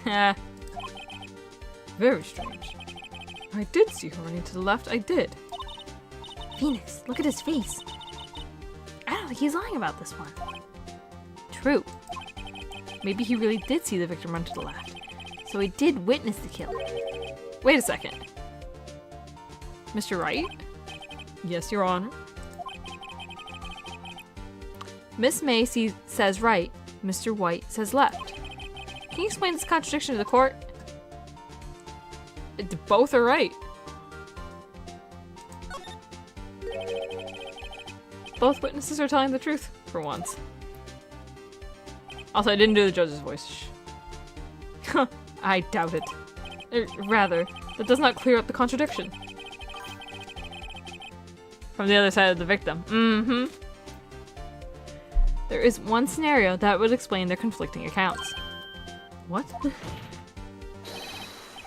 Heh. Very strange. I did see her running to the left, I did. Phoenix, look at his face. I don't think he's lying about this one. True. Maybe he really did see the victim run to the left. So he did witness the killing. Wait a second. Mr. Wright? Yes, Your Honor. Miss May says right, Mr. White says left. Can you explain this contradiction to the court? Both are right. Both witnesses are telling the truth, for once. Also, I didn't do the judge's voice. I doubt it. Rather, that does not clear up the contradiction. From the other side of the victim. Mm-hmm. There is one scenario that would explain their conflicting accounts. What?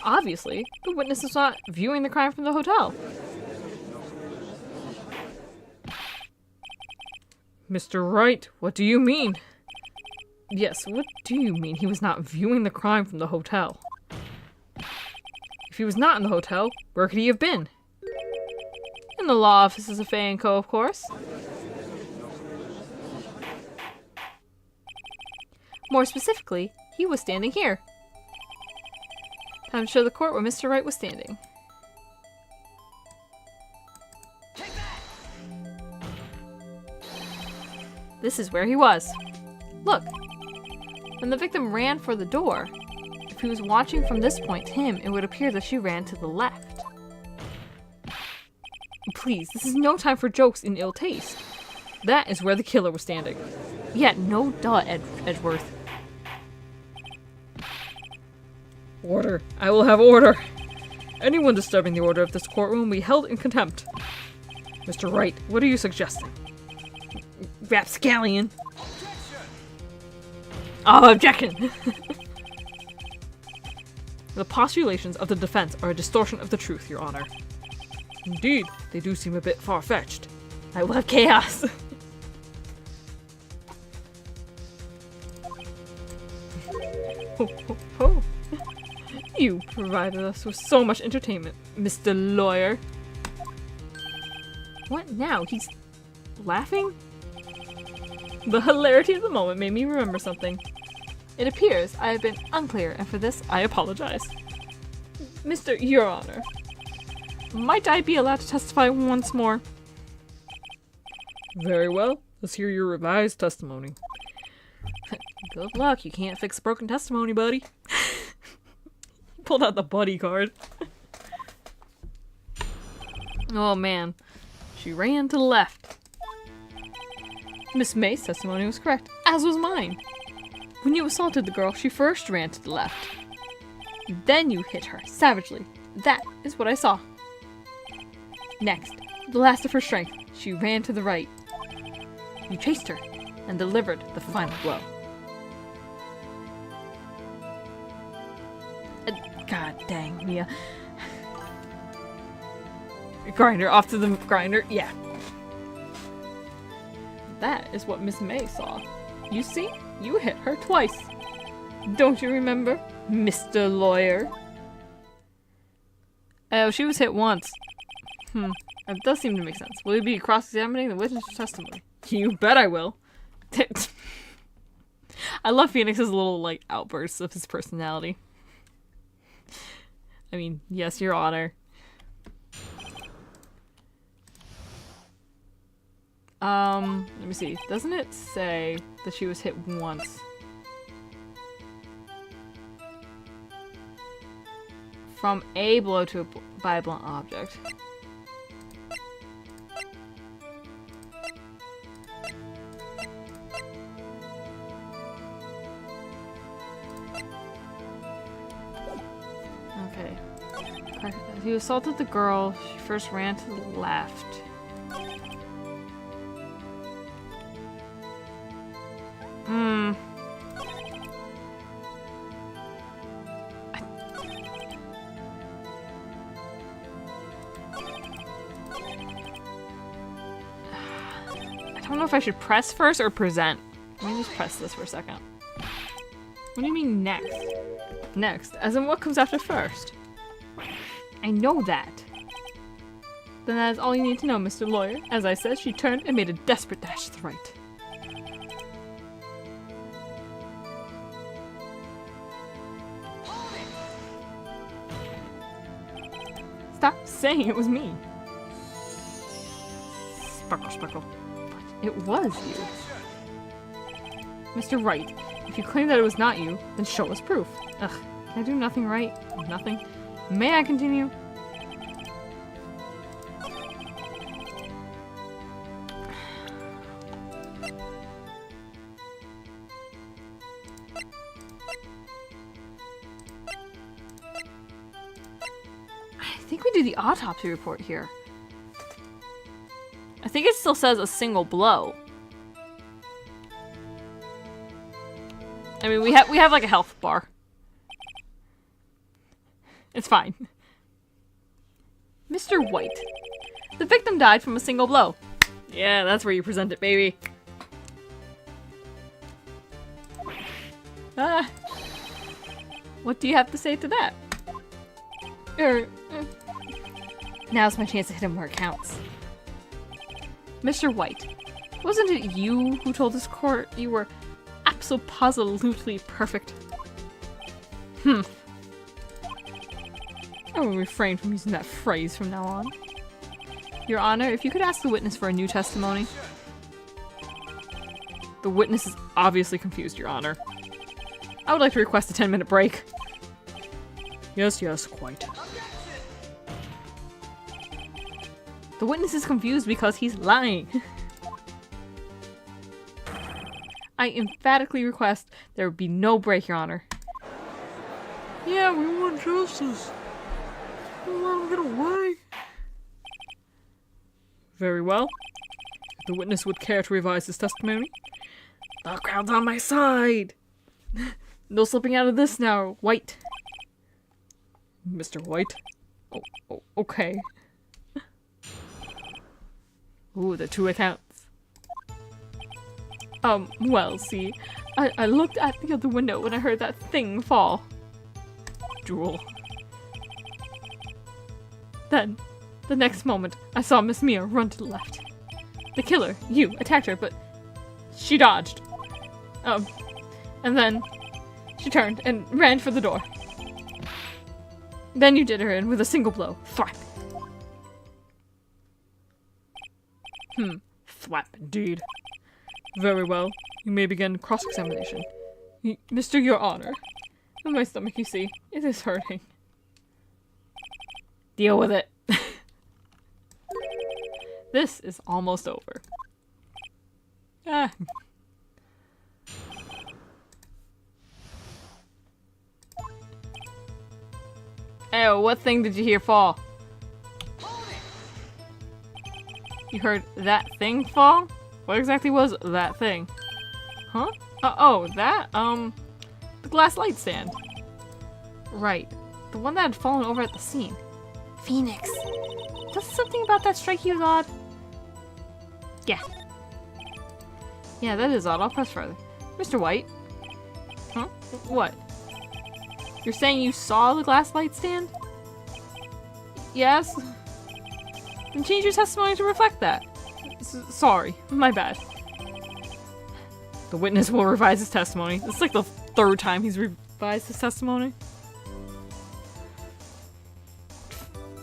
Obviously, the witness is not viewing the crime from the hotel. Mr. Wright, what do you mean? Yes, what do you mean he was not viewing the crime from the hotel? If he was not in the hotel, where could he have been? In the law offices of Fay & Co., of course. More specifically, he was standing here. Time to show the court where Mr. Wright was standing. This is where he was. Look. When the victim ran for the door, if he was watching from this point to him, it would appear that she ran to the left. Please, this is no time for jokes in ill taste. That is where the killer was standing. Yeah, no duh, Edgeworth. Order. I will have order. Anyone disturbing the order of this courtroom will be held in contempt. Mr. Wright, what are you suggesting? Rapscallion. Oh, objection! The postulations of the defense are a distortion of the truth, Your Honor. Indeed, they do seem a bit far-fetched. I will have chaos! Ho, ho, ho. You provided us with so much entertainment, Mr. Lawyer. What now? He's laughing? The hilarity of the moment made me remember something. It appears I have been unclear, and for this I apologize. Mr. Your Honor, might I be allowed to testify once more? Very well. Let's hear your revised testimony. Good luck. You can't fix broken testimony, buddy. Pulled out the buddy card. Oh man. She ran to the left. Miss May's testimony was correct, as was mine. When you assaulted the girl, she first ran to the left. Then you hit her savagely. That is what I saw. Next, the last of her strength, she ran to the right. You chased her and delivered the final blow. God dang, Mia. Grinder, off to the grinder, yeah. That is what Miss May saw. You see, you hit her twice. Don't you remember, Mr. Lawyer? Oh, she was hit once. That does seem to make sense. Will you be cross-examining the witness testimony? You bet I will. I love Phoenix's little, like, outbursts of his personality. I mean, yes, Your Honor. Let me see. Doesn't it say that she was hit once? From a blow to by a blunt object. He assaulted the girl. She first ran to the left. I don't know if I should press first or present. Let me just press this for a second. What do you mean next? Next? As in what comes after first? I know that. Then that is all you need to know, Mr. Lawyer. As I said, she turned and made a desperate dash to the right. Stop saying it was me. Sparkle, sparkle. But it was you. Mr. Wright, if you claim that it was not you, then show us proof. Ugh, can I do nothing right? Nothing? May I continue? I think we do the autopsy report here. I think it still says a single blow. I mean, we have like a health bar. It's fine. Mr. White. The victim died from a single blow. Yeah, that's where you present it, baby. What do you have to say to that? Now's my chance to hit him where it counts. Mr. White, wasn't it you who told this court you were absolutely perfect? I will refrain from using that phrase from now on. Your Honor, if you could ask the witness for a new testimony. The witness is obviously confused, Your Honor. I would like to request a 10-minute break. Yes, yes, quite. The witness is confused because he's lying. I emphatically request there be no break, Your Honor. Yeah, we want justice. We want him to get away. Very well. If the witness would care to revise his testimony. The crowd's on my side. No slipping out of this now, White. Mr. White? Oh, okay. Ooh, the two accounts. Well, see, I looked at the other window when I heard that thing fall. Drool. Then, the next moment, I saw Miss Mia run to the left. The killer, you, attacked her, but she dodged. And then she turned and ran for the door. Then you did her in with a single blow. Thwap. Thwap indeed. Very well. You may begin cross-examination. Mr. Your Honor. My stomach, you see, it is hurting. Deal with it. This is almost over. Oh, what thing did you hear fall? You heard that thing fall? What exactly was that thing? Huh? Oh, that? The glass light stand. Right. The one that had fallen over at the scene. Phoenix. Does something about that strike you as odd? Yeah. Yeah, that is odd. I'll press further. Mr. White? Huh? What? You're saying you saw the glass light stand? Yes? Then change your testimony to reflect that. Sorry. My bad. The witness will revise his testimony. This is like the third time he's revised his testimony.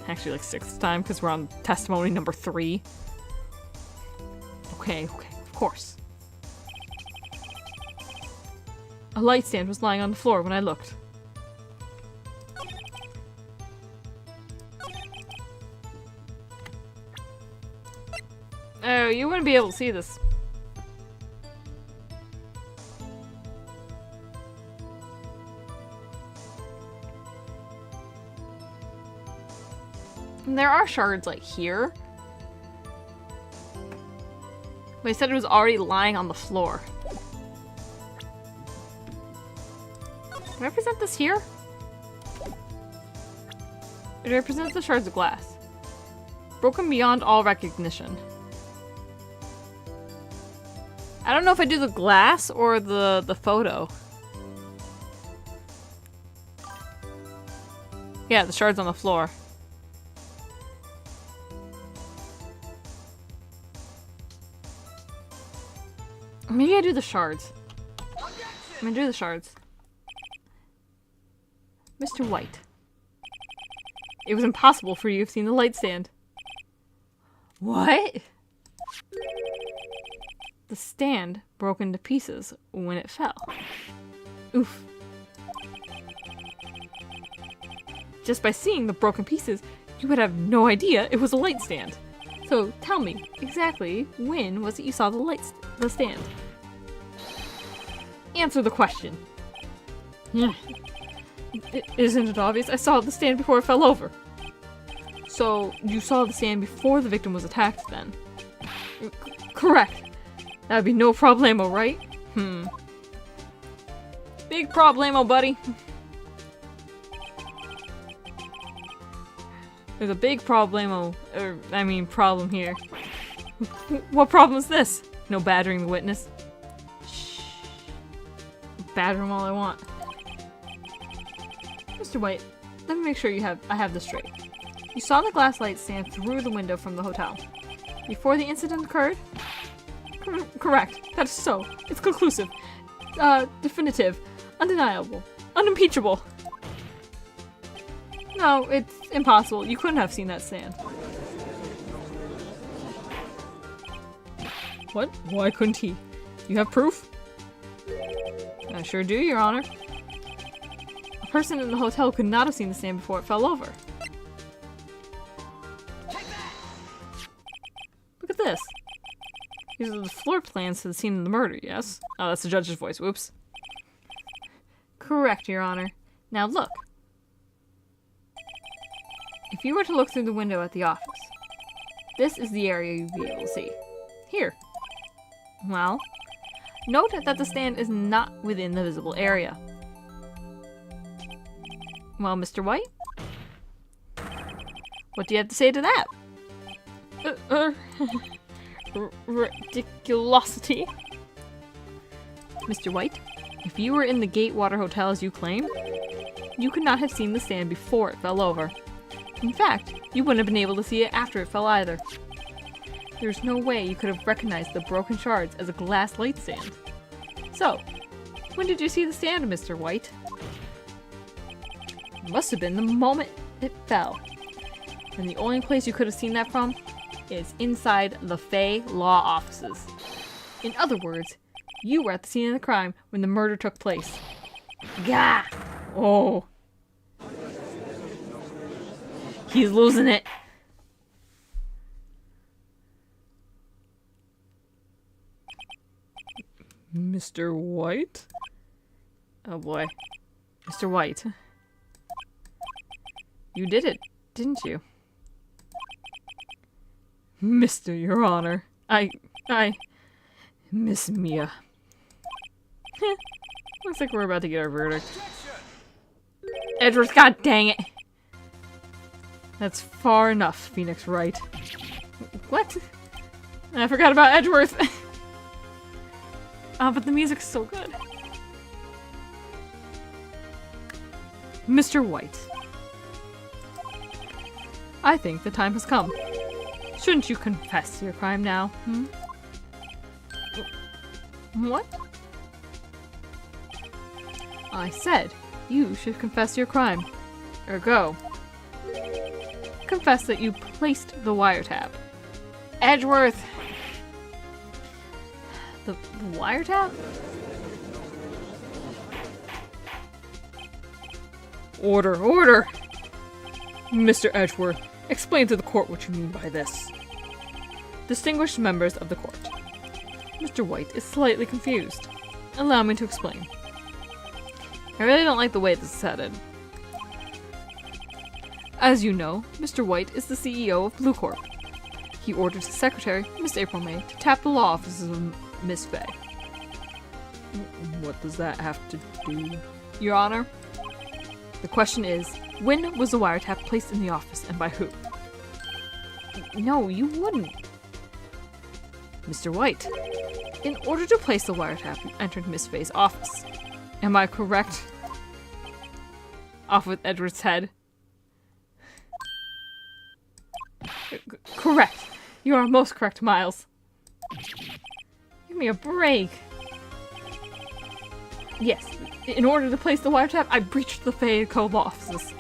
Actually, like sixth time, because we're on testimony number 3. Okay, of course. A light stand was lying on the floor when I looked. Oh, you wouldn't be able to see this. And there are shards, like, here. But he said it was already lying on the floor. Do I present this here? Or do I present the shards of glass? Broken beyond all recognition. I don't know if I do the glass or the photo. Yeah, the shards on the floor. Maybe I do the shards. I'm gonna do the shards. Mr. White. It was impossible for you to have seen the light stand. What? The stand broke into pieces when it fell. Oof. Just by seeing the broken pieces, you would have no idea it was a light stand. So tell me, exactly when was it you saw the stand? Answer the question. Isn't it obvious? I saw the stand before it fell over. So you saw the stand before the victim was attacked then? Correct. That'd be no problemo, right? Big problemo, buddy. There's a big problemo, problem here. What problem is this? No battering the witness. Shh. Batter him all I want. Mr. White, let me make sure I have this straight. You saw the glass light stand through the window from the hotel before the incident occurred? Correct. That is so. It's conclusive. Definitive. Undeniable. Unimpeachable. No, it's impossible. You couldn't have seen that stand. What? Why couldn't he? You have proof? I sure do, Your Honor. A person in the hotel could not have seen the stand before it fell over. Look at this. These are the floor plans to the scene of the murder, yes? Oh, that's the judge's voice. Whoops. Correct, Your Honor. Now look. If you were to look through the window at the office, this is the area you'd be able to see. Here. Well, note that the stand is not within the visible area. Well, Mr. White? What do you have to say to that? Ridiculosity. Mr. White, if you were in the Gatewater Hotel as you claim, you could not have seen the stand before it fell over. In fact, you wouldn't have been able to see it after it fell either. There's no way you could have recognized the broken shards as a glass light stand. So, when did you see the stand, Mr. White? It must have been the moment it fell. And the only place you could have seen that from is inside the Fey Law offices. In other words, you were at the scene of the crime when the murder took place. Gah! Oh. He's losing it. Mr. White? Oh boy. Mr. White. You did it, didn't you? Mr. Your Honor. Miss Mia. Looks like we're about to get our verdict. Edward, god dang it! That's far enough, Phoenix Wright. What? I forgot about Edgeworth. Oh, but the music's so good. Mr. White. I think the time has come. Shouldn't you confess to your crime now, What? I said you should confess your crime. Ergo. Confess that you placed the wiretap. Edgeworth! The wiretap? Order, order! Mr. Edgeworth, explain to the court what you mean by this. Distinguished members of the court. Mr. White is slightly confused. Allow me to explain. I really don't like the way this is headed. As you know, Mr. White is the CEO of Blue Corp. He orders his secretary, Miss April May, to tap the law offices of Miss Faye. What does that have to do? Your Honor, the question is, when was the wiretap placed in the office and by who? No, you wouldn't. Mr. White, in order to place the wiretap, you entered Miss Faye's office. Am I correct? Off with Edward's head. Correct. You are most correct, Miles. Give me a break. Yes, in order to place the wiretap, I breached the Faye Cove offices.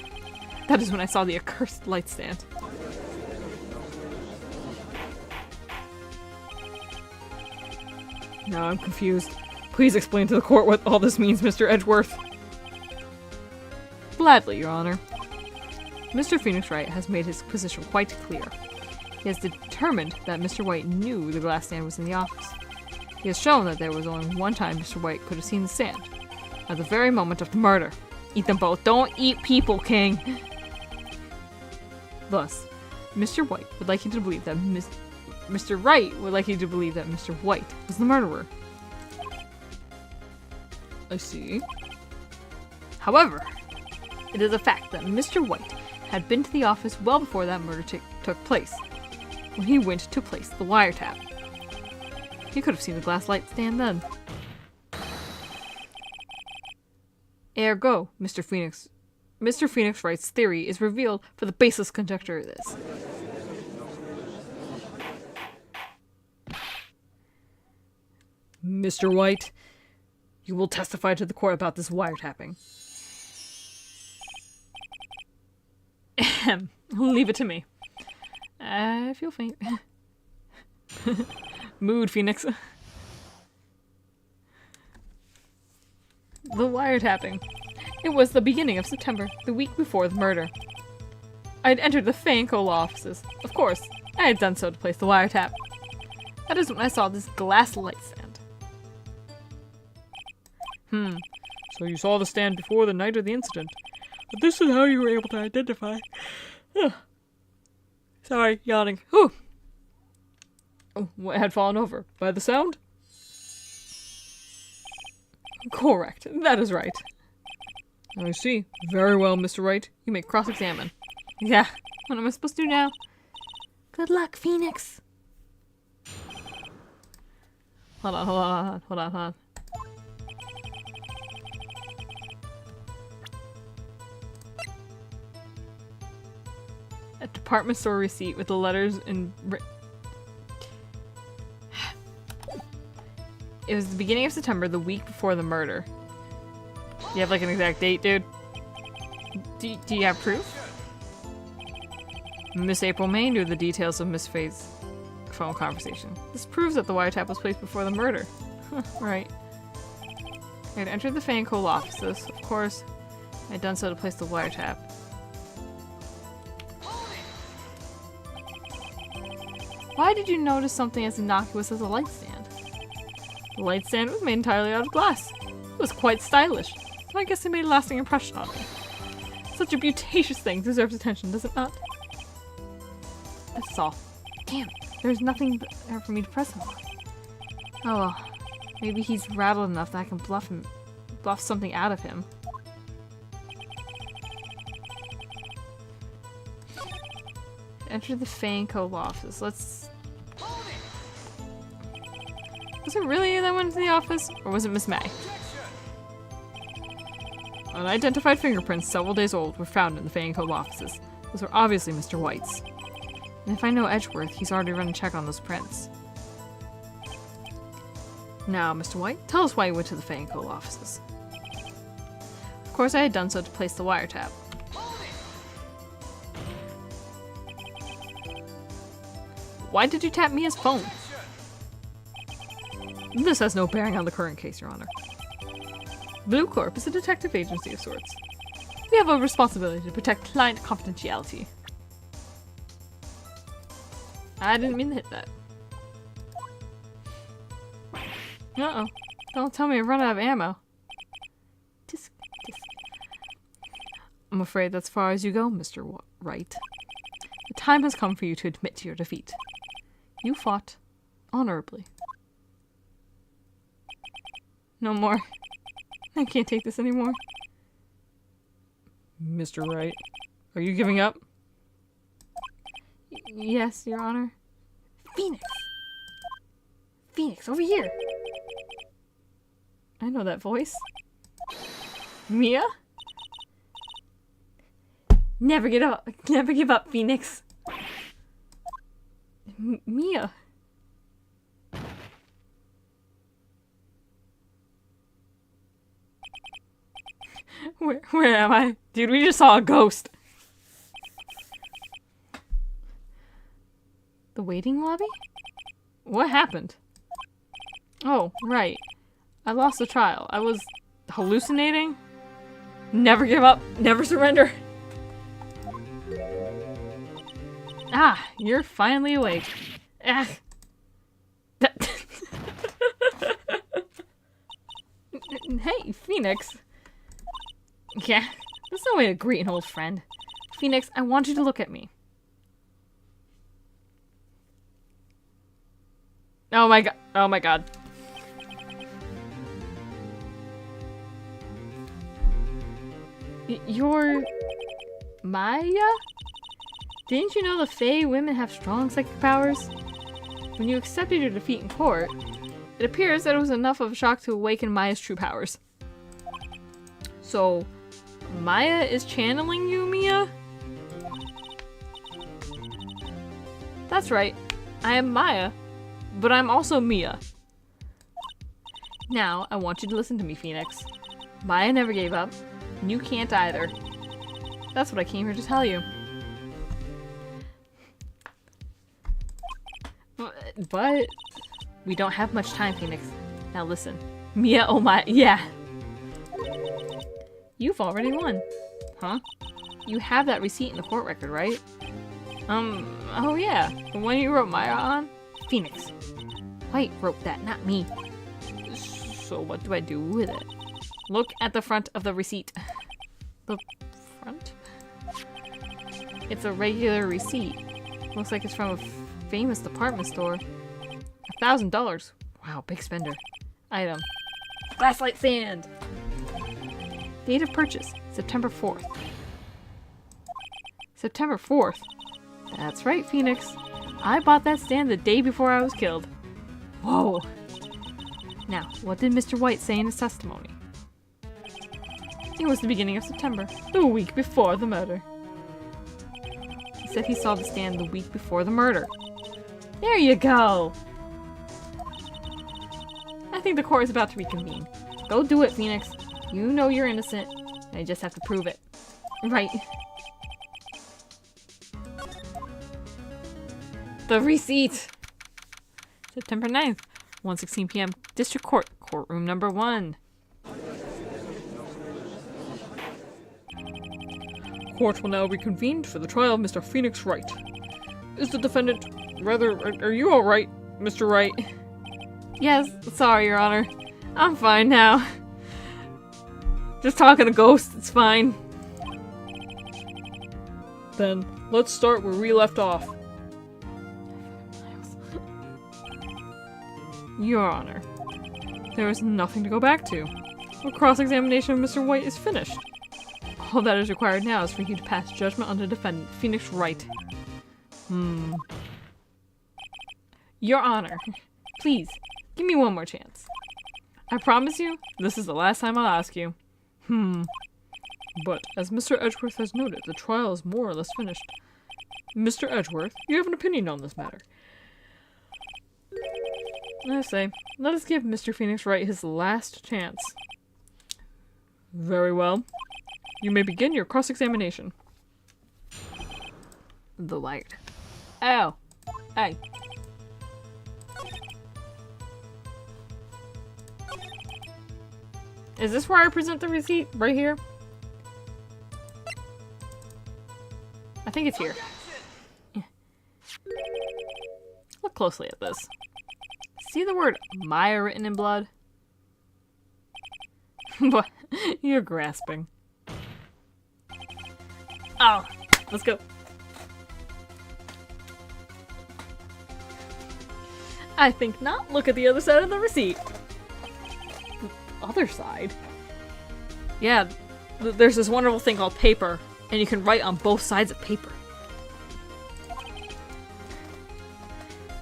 That is when I saw the accursed light stand. Now I'm confused. Please explain to the court what all this means, Mr. Edgeworth. Gladly, Your Honor. Mr. Phoenix Wright has made his position quite clear. He has determined that Mr. White knew the glass stand was in the office. He has shown that there was only one time Mr. White could have seen the stand. At the very moment of the murder. Eat them both. Don't eat people, King! Thus, Mr. White would like you to believe that Mr. Wright would like you to believe that Mr. White was the murderer. I see. However, it is a fact that Mr. White had been to the office well before that murder took place, when he went to place the wiretap. He could have seen the glass light stand then. Ergo, Mr. Phoenix Wright's theory is revealed for the baseless conjecture of this. Mr. White, you will testify to the court about this wiretapping. Leave it to me. I feel faint. Mood, Phoenix. The wiretapping. It was the beginning of September, the week before the murder. I had entered the Faye & Co. law offices. Of course, I had done so to place the wiretap. That is when I saw this glass light stand. So you saw the stand before the night of the incident. But this is how you were able to identify. Sorry, yawning. Whew. Oh, what had fallen over? By the sound? Correct. That is right. I see. Very well, Mr. Wright. You may cross-examine. Yeah. What am I supposed to do now? Good luck, Phoenix. Hold on. A department store receipt with the letters in... It was the beginning of September, the week before the murder. Do you have like an exact date, dude? Do you have proof? Miss April May knew the details of Miss Faye's phone conversation. This proves that the wiretap was placed before the murder. Right. I had entered the Faye & Co. offices. Of course, I had done so to place the wiretap. Why did you notice something as innocuous as a light stand? The light stand was made entirely out of glass. It was quite stylish, so I guess it made a lasting impression on me. Such a beauticious thing deserves attention, does it not? That's all. Damn, there's nothing there for me to press him on. Oh well, maybe he's rattled enough that I can bluff something out of him. Enter the Faye & Co. office. Was it really that went to the office? Or was it Miss May? Unidentified fingerprints several days old were found in the Faye & Co. offices. Those were obviously Mr. White's. And if I know Edgeworth, he's already run a check on those prints. Now, Mr. White, tell us why you went to the Faye & Co. offices. Of course, I had done so to place the wiretap. Why did you tap Mia's phone? This has no bearing on the current case, Your Honor. Blue Corp is a detective agency of sorts. We have a responsibility to protect client confidentiality. I didn't mean to hit that. Uh-oh. Don't tell me I run out of ammo. I'm afraid that's as far as you go, Mr. Wright. The time has come for you to admit to your defeat. You fought honorably. No more. I can't take this anymore. Mr. Wright, are you giving up? Yes, Your Honor. Phoenix! Phoenix, over here! I know that voice. Mia? Never give up. Never give up, Phoenix. Mia. Where am I? Dude, we just saw a ghost. The waiting lobby? What happened? Oh, right. I lost the trial. I was hallucinating. Never give up. Never surrender. Ah, you're finally awake. Ah. Hey, Phoenix. Yeah, there's no way to greet an old friend. Phoenix, I want you to look at me. Oh my god. Oh my god. You're... Maya? Didn't you know the Fae women have strong psychic powers? When you accepted your defeat in court, it appears that it was enough of a shock to awaken Maya's true powers. So, Maya is channeling you, Mia? That's right. I am Maya, but I'm also Mia. Now, I want you to listen to me, Phoenix. Maya never gave up, and you can't either. That's what I came here to tell you. But we don't have much time, Phoenix. Now listen. Mia, oh my, yeah. You've already won. Huh? You have that receipt in the court record, right? Oh yeah. The one you wrote Maya on? Phoenix. Wright wrote that, not me. So what do I do with it? Look at the front of the receipt. The front? It's a regular receipt. Looks like it's from a famous department store. $1,000. Wow, big spender. Item. Glasslight sand. Date of purchase, September 4th. September 4th? That's right, Phoenix. I bought that stand the day before I was killed. Whoa. Now, what did Mr. White say in his testimony? It was the beginning of September, the week before the murder. He said he saw the stand the week before the murder. There you go! I think the court is about to reconvene. Go do it, Phoenix. You know you're innocent. I just have to prove it. Right. The receipt! September 9th, 1:16 p.m. District Court, courtroom number 1. Court will now be convened for the trial of Mr. Phoenix Wright. Is the defendant... are you alright, Mr. Wright? Yes, sorry, Your Honor. I'm fine now. Just talking to ghosts, it's fine. Then, let's start where we left off. Your Honor, there is nothing to go back to. The cross-examination of Mr. White is finished. All that is required now is for you to pass judgment on the defendant, Phoenix Wright. Your Honor, please, give me one more chance. I promise you, this is the last time I'll ask you. But, as Mr. Edgeworth has noted, the trial is more or less finished. Mr. Edgeworth, you have an opinion on this matter. I say, let us give Mr. Phoenix Wright his last chance. Very well. You may begin your cross-examination. The light. Ow. Hey. Is this where I present the receipt? Right here? I think it's here. Yeah. Look closely at this. See the word Maya written in blood? What? You're grasping. Oh, let's go. I think not. Look at the other side of the receipt. The other side? Yeah, there's this wonderful thing called paper, and you can write on both sides of paper.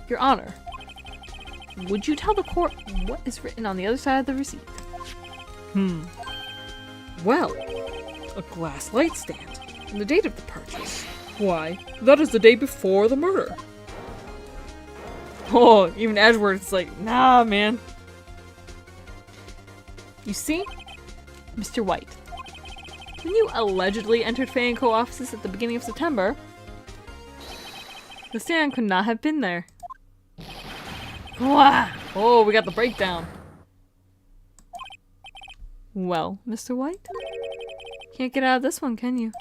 Your Honor, would you tell the court what is written on the other side of the receipt? Well, a glass light stand. And the date of the purchase. Why, that is the day before the murder. Oh, even Edward's like, nah, man. You see, Mr. White, when you allegedly entered Fay & Co. offices at the beginning of September, the stand could not have been there. Wah! Oh, we got the breakdown. Well, Mr. White? Can't get out of this one, can you?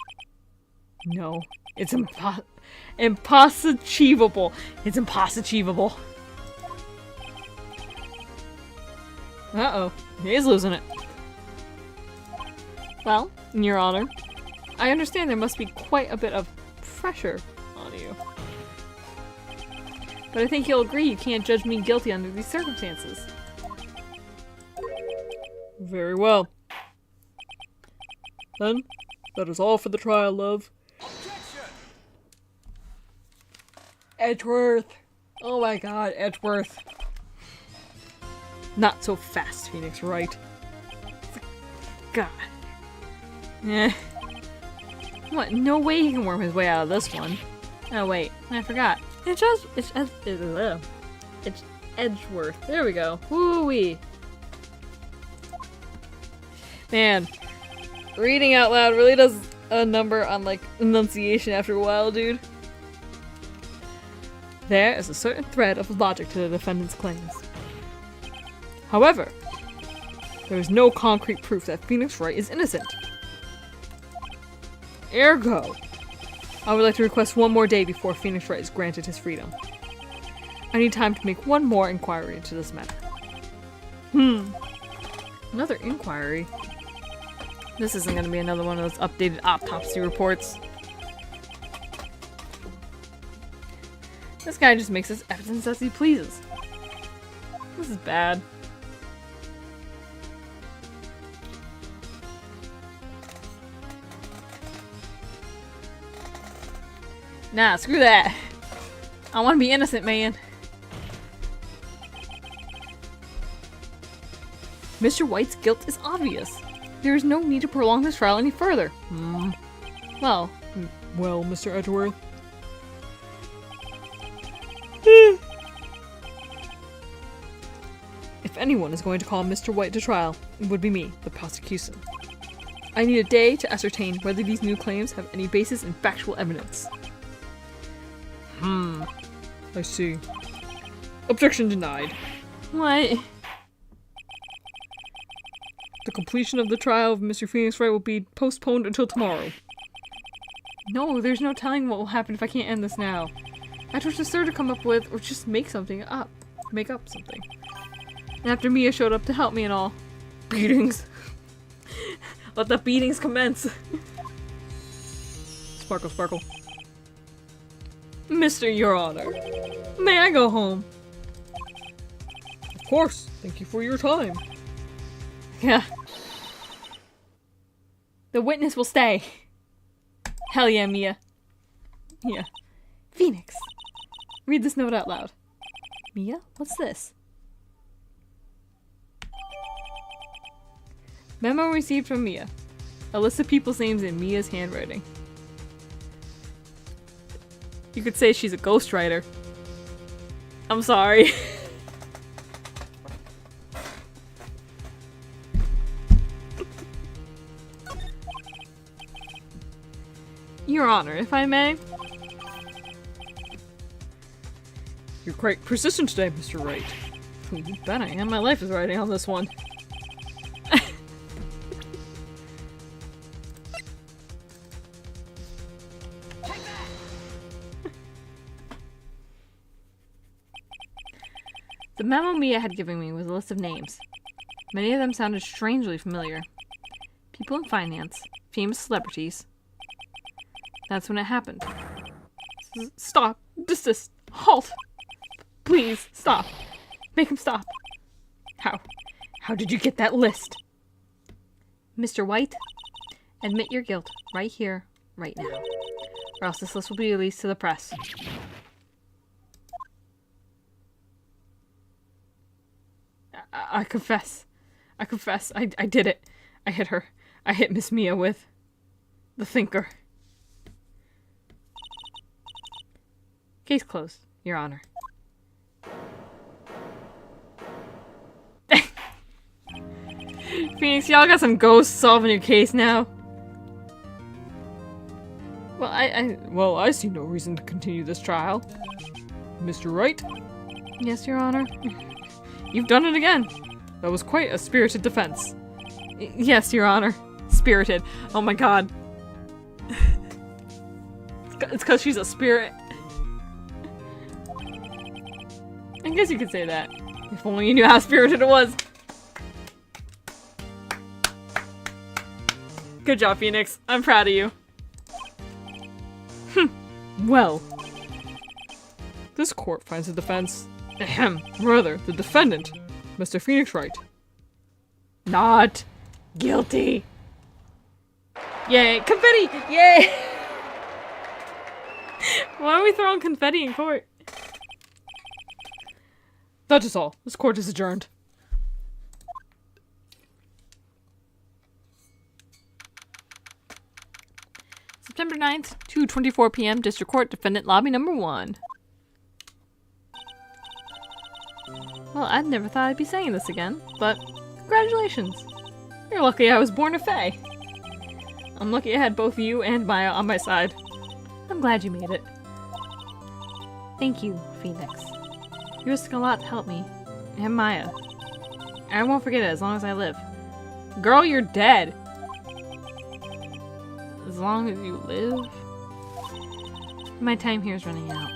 No. It's impossible. It's impossible. Uh-oh. He's losing it. Well, Your Honor, I understand there must be quite a bit of pressure on you. But I think you'll agree you can't judge me guilty under these circumstances. Very well. Then, that is all for the trial, love. Edgeworth! Oh my god, Edgeworth. Not so fast, Phoenix, Wright? God. Eh. What? No way he can worm his way out of this one. Oh wait, I forgot. It's Edgeworth. There we go. Woo-wee. Man, reading out loud really does a number on, like, enunciation after a while, dude. There is a certain thread of logic to the defendant's claims. However, there is no concrete proof that Phoenix Wright is innocent. Ergo, I would like to request one more day before Phoenix Wright is granted his freedom. I need time to make one more inquiry into this matter. Another inquiry? This isn't going to be another one of those updated autopsy reports. This guy just makes us evidence as he pleases. This is bad. Nah, screw that. I want to be innocent, man. Mr. White's guilt is obvious. There is no need to prolong this trial any further. Well, Mr. Edgeworth. If anyone is going to call Mr. White to trial, it would be me, the prosecution. I need a day to ascertain whether these new claims have any basis in factual evidence. I see. Objection denied. What? The completion of the trial of Mr. Phoenix Wright will be postponed until tomorrow. No, there's no telling what will happen if I can't end this now. I trust the sir to come up with, or just make something up. Make up something. And after Mia showed up to help me and all. Beatings. Let the beatings commence. Sparkle, sparkle. Mr. Your Honor, may I go home? Of course. Thank you for your time. Yeah. The witness will stay. Hell yeah, Mia. Yeah. Phoenix, read this note out loud. Mia, what's this? Memo received from Mia. A list of people's names in Mia's handwriting. You could say she's a ghostwriter. I'm sorry. Your Honor, if I may. You're quite persistent today, Mr. Wright. You bet I am. My life is riding on this one. The memo Mia had given me was a list of names. Many of them sounded strangely familiar. People in finance, famous celebrities. That's when it happened. Stop. Desist. Halt. Please, stop. Make him stop. How? How did you get that list? Mr. White, admit your guilt right here, right now. Or else this list will be released to the press. I confess. I confess. I did it. I hit her. I hit Miss Mia with the thinker. Case closed, Your Honor. Phoenix, y'all got some ghosts solving your case now. Well, I see no reason to continue this trial. Mr. Wright? Yes, Your Honor. You've done it again. That was quite a spirited defense. Yes, Your Honor. Spirited. Oh my god. It's because she's a spirit. I guess you could say that. If only you knew how spirited it was. Good job, Phoenix. I'm proud of you. Well. This court finds the defense. Rather, the defendant, Mr. Phoenix Wright, not guilty. Yay! Confetti! Yay! Why are we throwing confetti in court? That is all. This court is adjourned. September 9th, 2:24 p.m. District Court, Defendant Lobby Number 1. Well, I'd never thought I'd be saying this again, but congratulations. You're lucky I was born a fae. I'm lucky I had both you and Maya on my side. I'm glad you made it. Thank you, Phoenix. You risked a lot to help me. And Maya. I won't forget it as long as I live. Girl, you're dead. As long as you live? My time here is running out.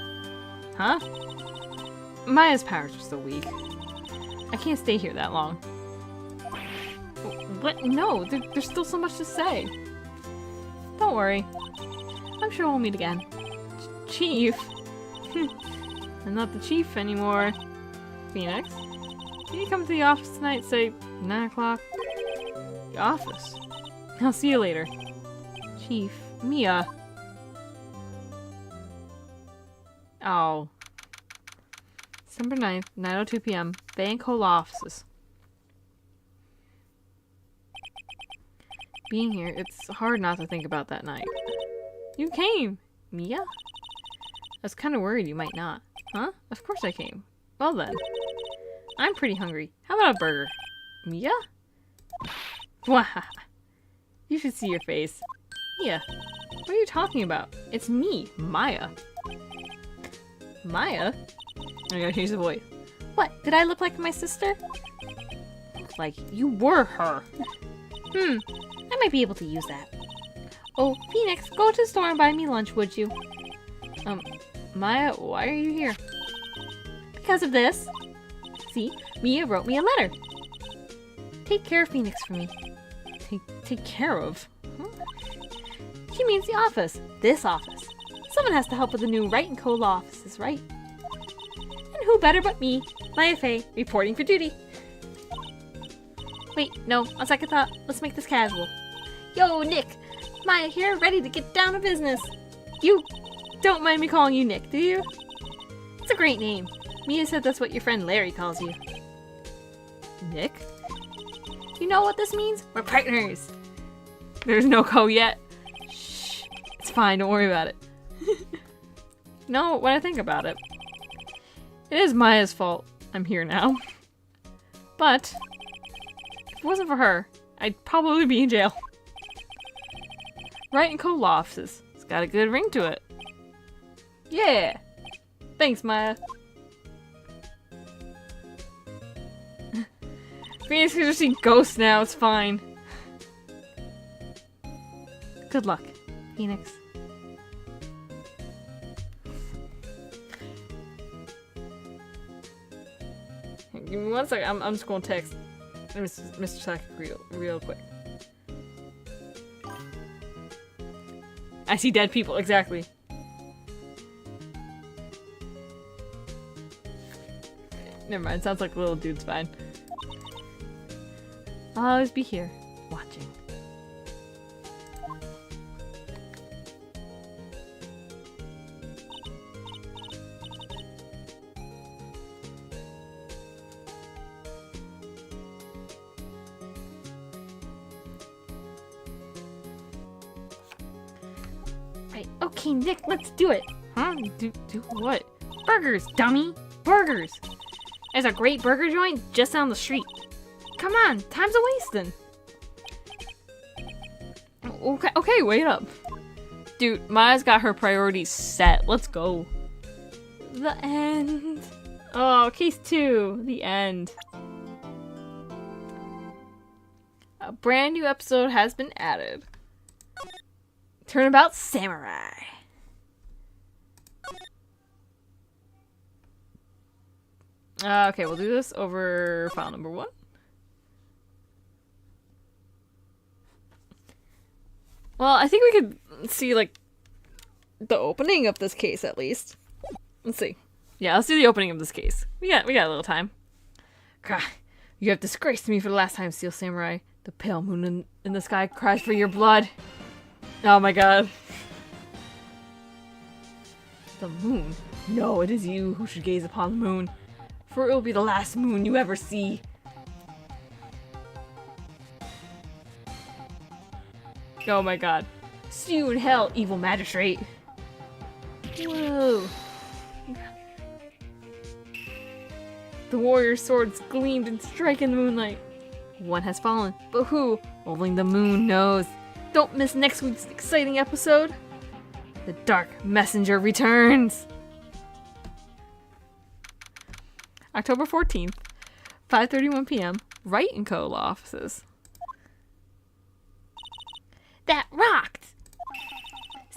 Huh? Maya's powers are so weak. I can't stay here that long. What? No, there's still so much to say. Don't worry. I'm sure we'll meet again. Chief. I'm not the chief anymore. Phoenix, can you come to the office tonight, say 9 o'clock? The office? I'll see you later. Chief, Mia. Oh. December 9th, 9:02 p.m. Bay and Cola offices. Being here, it's hard not to think about that night. You came! Mia? I was kind of worried you might not. Huh? Of course I came. Well then. I'm pretty hungry. How about a burger? Mia? Wah! You should see your face. Mia, what are you talking about? It's me, Maya. Maya? I gotta change the voice. What? Did I look like my sister? Like you were her. I might be able to use that. Oh, Phoenix, go to the store and buy me lunch, would you? Maya, why are you here? Because of this. See, Mia wrote me a letter. Take care of Phoenix for me. Take care of? She means the office. This office. Someone has to help with the new Wright and Co. law offices, right? And who better but me, Maya Faye, reporting for duty. Wait, no, on second thought, let's make this casual. Yo, Nick! Maya here, ready to get down to business. You don't mind me calling you Nick, do you? It's a great name. Mia said that's what your friend Larry calls you. Nick? You know what this means? We're partners. There's no co yet. Shh. It's fine, don't worry about it. No, when I think about it, it is Maya's fault I'm here now. But if it wasn't for her, I'd probably be in jail. Wright and Co. law offices. It's got a good ring to it. Yeah. Thanks, Maya. Phoenix can just see ghosts now, it's fine. Good luck, Phoenix. Give me 1 second, I'm just gonna text Mr. Sack real quick. I see dead people, exactly. Never mind, sounds like a little dude's fine. I'll always be here, watching. Right. Okay, Nick, let's do it. Huh? Do what? Burgers, dummy. Burgers. There's a great burger joint just down the street. Come on, time's a wasting. Okay, wait up. Dude, Maya's got her priorities set. Let's go. The end. Oh, case 2. The end. A brand new episode has been added. Turnabout Samurai. Okay, we'll do this over file number 1. Well, I think we could see, like, the opening of this case, at least. Let's see. Yeah, let's do the opening of this case. We got a little time. God, you have disgraced me for the last time, Steel Samurai. The pale moon in the sky cries for your blood. Oh my god. The moon? No, it is you who should gaze upon the moon, for it will be the last moon you ever see. Oh my god. See you in hell, evil magistrate. Whoa. The warrior's swords gleamed and strike in the moonlight. One has fallen, but who? Only the moon knows. Don't miss next week's exciting episode. The Dark Messenger returns. October 14th, 5:31 p.m. Wright & Co. law offices. That rocked!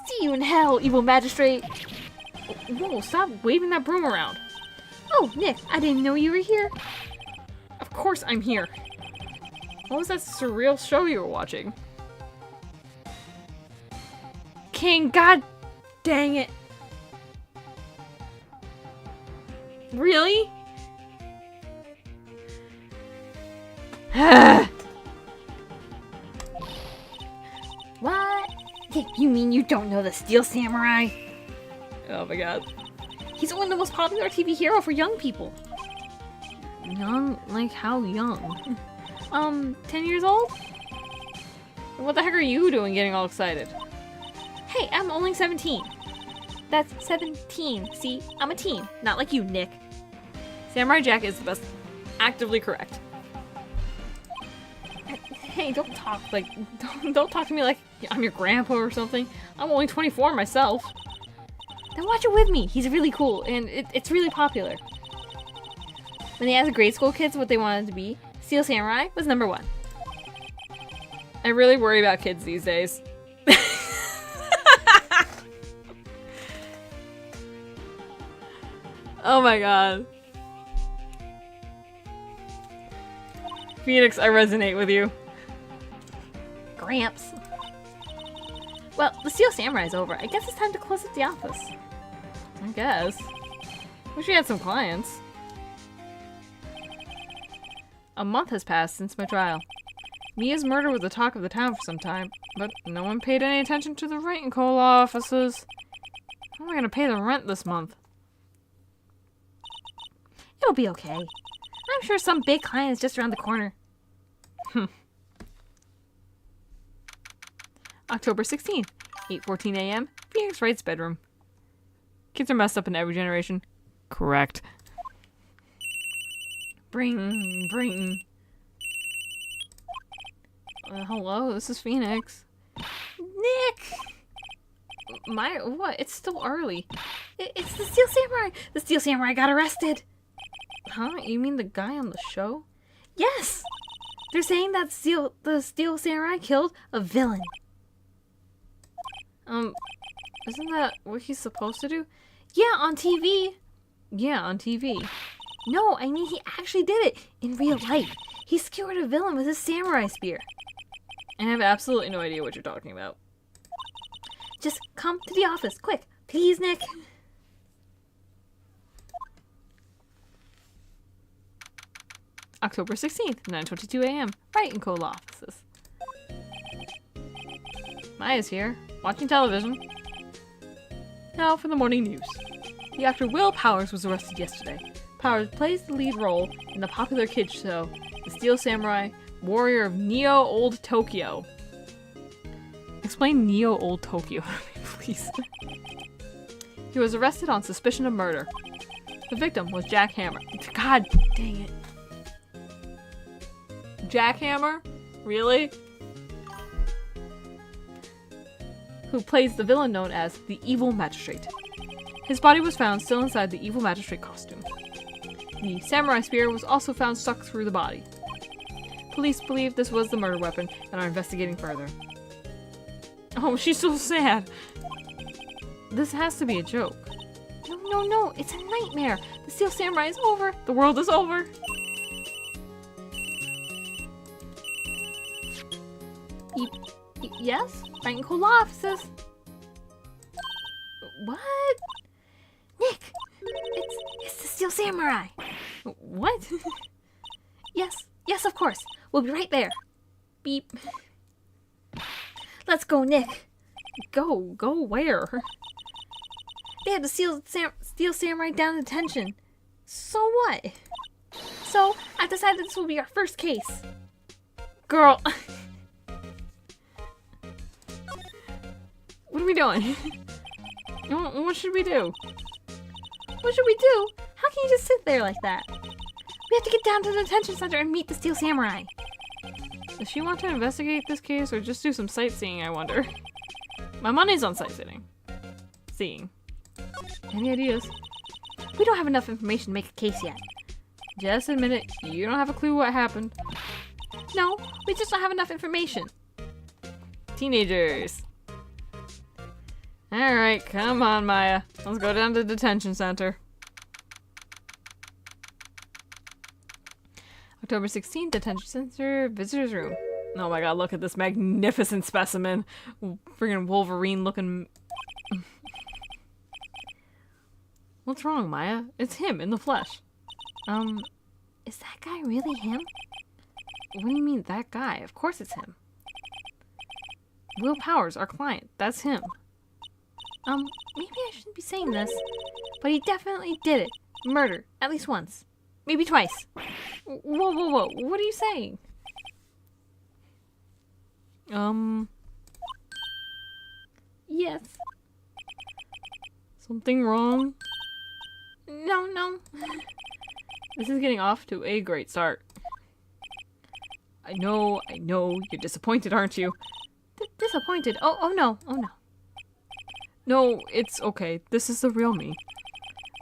See you in hell, evil magistrate! Whoa, stop waving that broom around. Oh, Nick, I didn't know you were here. Of course I'm here. What was that surreal show you were watching? King, god dang it. Really? What? You mean you don't know the Steel Samurai? Oh my god. He's one of the most popular TV hero for young people. Young? Like how young? 10 years old? What the heck are you doing getting all excited? Hey, I'm only 17. That's 17. See, I'm a teen, not like you, Nick. Samurai Jack is the best. Actively correct. Hey, don't talk Don't talk to me like I'm your grandpa or something. I'm only 24 myself. Then watch it with me. He's really cool, and it's really popular. When they asked grade school kids what they wanted to be, Steel Samurai was number 1. I really worry about kids these days. Oh my god. Phoenix, I resonate with you. Gramps. Well, the Steel Samurai's over. I guess it's time to close up the office. I guess. Wish we had some clients. A month has passed since my trial. Mia's murder was the talk of the town for some time, but no one paid any attention to the Wright & Co. law offices. How am I gonna pay the rent this month? It'll be okay. I'm sure some big client is just around the corner. October 16th, 8:14 a.m., Phoenix Wright's bedroom. Kids are messed up in every generation. Correct. Bring. Hello, this is Phoenix. Nick! What? It's still early. It's the Steel Samurai! The Steel Samurai got arrested! Huh? You mean the guy on the show? Yes! They're saying that the Steel Samurai killed a villain. Isn't that what he's supposed to do? Yeah, on TV. Yeah, on TV. No, I mean he actually did it in real life. He skewered a villain with his samurai spear. I have absolutely no idea what you're talking about. Just come to the office, quick. Please, Nick. October 16th, 9:22 a.m. Wright and Co. offices. Maya's here, watching television. Now for the morning news. The actor Will Powers was arrested yesterday. Powers plays the lead role in the popular kids show, The Steel Samurai, Warrior of Neo Old Tokyo. Explain Neo Old Tokyo to me, please. He was arrested on suspicion of murder. The victim was Jack Hammer. God dang it. Jack Hammer? Really? Who plays the villain known as the Evil Magistrate. His body was found still inside the Evil Magistrate costume. The samurai spear was also found stuck through the body. Police believe this was the murder weapon and are investigating further. Oh, she's so sad. This has to be a joke. No, it's a nightmare. The Steel Samurai is over. The world is over. Yes? Wright and Co. offices. What? Nick! It's the Steel Samurai. What? Yes, of course. We'll be right there. Beep. Let's go, Nick. Go where? They had the Steel Samurai down in detention. So what? So, I've decided this will be our first case. Girl. What are we doing? What should we do? What should we do? How can you just sit there like that? We have to get down to the detention center and meet the Steel Samurai. Does she want to investigate this case or just do some sightseeing, I wonder? My money's on sightseeing. Seeing. Any ideas? We don't have enough information to make a case yet. Just admit it, you don't have a clue what happened. No, we just don't have enough information. Teenagers. Alright, come on, Maya. Let's go down to the detention center. October 16th, detention center, visitor's room. Oh my god, look at this magnificent specimen. Friggin' Wolverine looking. What's wrong, Maya? It's him in the flesh. Is that guy really him? What do you mean, that guy? Of course it's him. Will Powers, our client. That's him. Maybe I shouldn't be saying this, but he definitely did it. Murder. At least once. Maybe twice. Whoa. What are you saying? Yes. Something wrong? No. This is getting off to a great start. I know, you're disappointed, aren't you? Disappointed. Oh no. No, it's okay. This is the real me.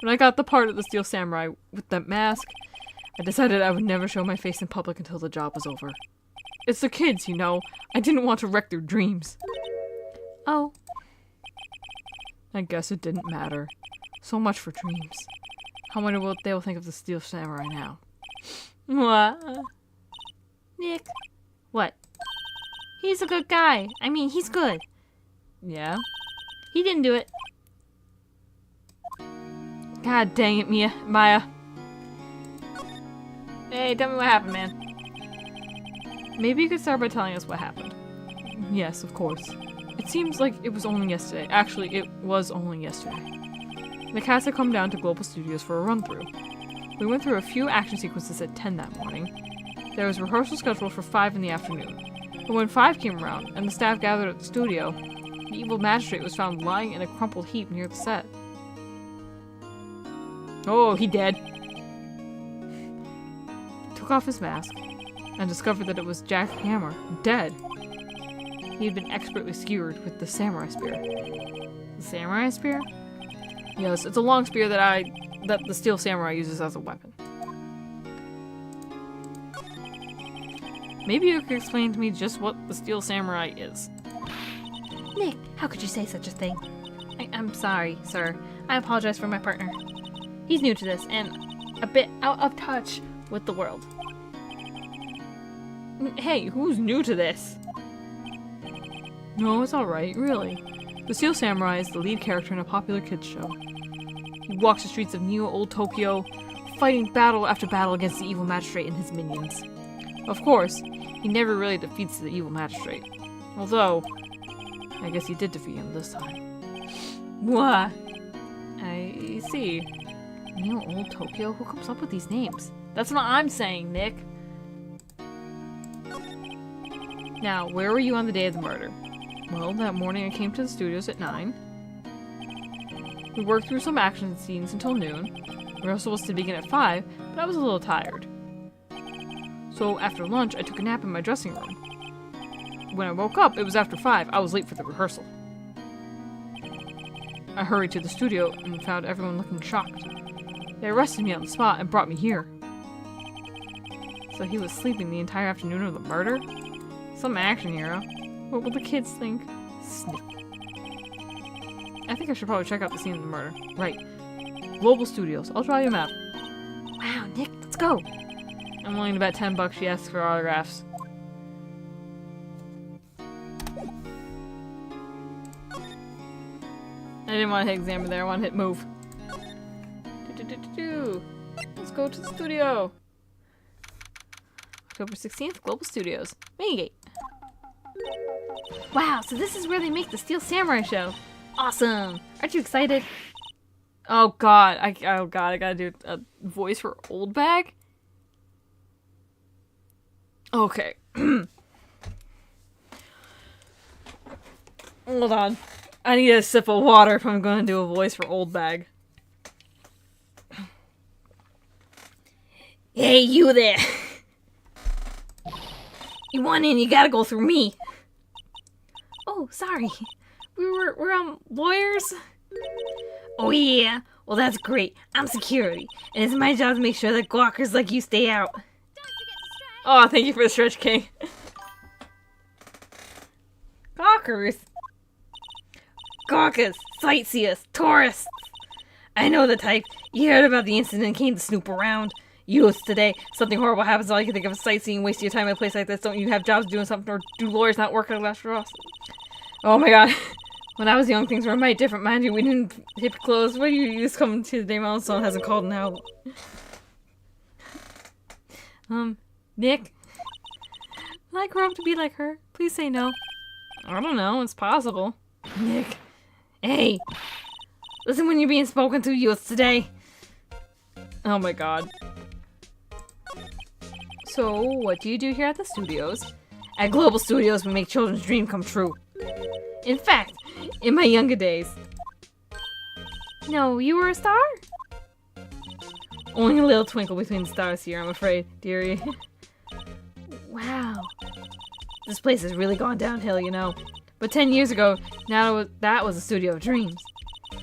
When I got the part of the Steel Samurai with that mask, I decided I would never show my face in public until the job was over. It's the kids, you know. I didn't want to wreck their dreams. Oh. I guess it didn't matter. So much for dreams. How wonder what they'll think of the Steel Samurai now. What? Nick. What? He's a good guy. I mean, he's good. Yeah? He didn't do it. God dang it, Maya. Hey, tell me what happened, man. Maybe you could start by telling us what happened. Yes, of course. It seems like it was only yesterday. Actually, it was only yesterday. The cast had come down to Global Studios for a run-through. We went through a few action sequences at 10 that morning. There was rehearsal scheduled for 5 in the afternoon. But when 5 came around, and the staff gathered at the studio, the evil magistrate was found lying in a crumpled heap near the set. Oh, he dead. Took off his mask, and discovered that it was Jack Hammer, dead. He had been expertly skewered with the samurai spear. The samurai spear? Yes, it's a long spear that the Steel Samurai uses as a weapon. Maybe you could explain to me just what the Steel Samurai is. Nick, how could you say such a thing? I'm sorry, sir. I apologize for my partner. He's new to this and a bit out of touch with the world. Hey, who's new to this? No, it's alright, really. The Steel Samurai is the lead character in a popular kids show. He walks the streets of Neo Old Tokyo, fighting battle after battle against the evil magistrate and his minions. Of course, he never really defeats the evil magistrate. Although, I guess he did defeat him this time. What? I see. Neo Old Tokyo? Who comes up with these names? That's what I'm saying, Nick. Now, where were you on the day of the murder? Well, that morning I came to the studios at 9. We worked through some action scenes until noon. Rehearsal was to begin at 5, but I was a little tired. So after lunch, I took a nap in my dressing room. When I woke up, it was after 5. I was late for the rehearsal. I hurried to the studio and found everyone looking shocked. They arrested me on the spot and brought me here. So he was sleeping the entire afternoon of the murder? Some action hero. What will the kids think? Snip. I think I should probably check out the scene of the murder. Right. Global Studios. I'll draw you a map. Wow, Nick, let's go. I'm willing to bet $10 she asks for autographs. I didn't want to hit examine there, I want to hit move. Let's go to the studio. October 16th, Global Studios. Minigate. Wow, so this is where they make the Steel Samurai show. Awesome. Aren't you excited? Oh god, I gotta do a voice for Old Bag? Okay. Hold on. I need a sip of water if I'm gonna do a voice for Old Bag. Hey, you there. You want in, you gotta go through me. Oh, sorry. We're lawyers. Oh yeah. Well, that's great. I'm security, and it's my job to make sure that gawkers like you stay out. Oh, thank you for the stretch, King. Gawkers. Gawkers, sightseers, tourists. I know the type. You heard about the incident and came to snoop around. Youths today, something horrible happens, all you can think of is sightseeing, waste your time at a place like this. Don't you have jobs doing something, or do lawyers not work at last for us? Oh my god. When I was young, things were mighty different. Mind you, we didn't hip clothes. What do you use coming to the day my own son hasn't called now? Nick? Will I grow up to be like her? Please say no. I don't know, it's possible. Nick. Hey. Listen when you're being spoken to, youths today. Oh my god. So, what do you do here at the studios? At Global Studios, we make children's dreams come true. In fact, in my younger days. No, you were a star? Only a little twinkle between the stars here, I'm afraid, dearie. Wow. This place has really gone downhill, you know. But 10 years ago, that was a studio of dreams.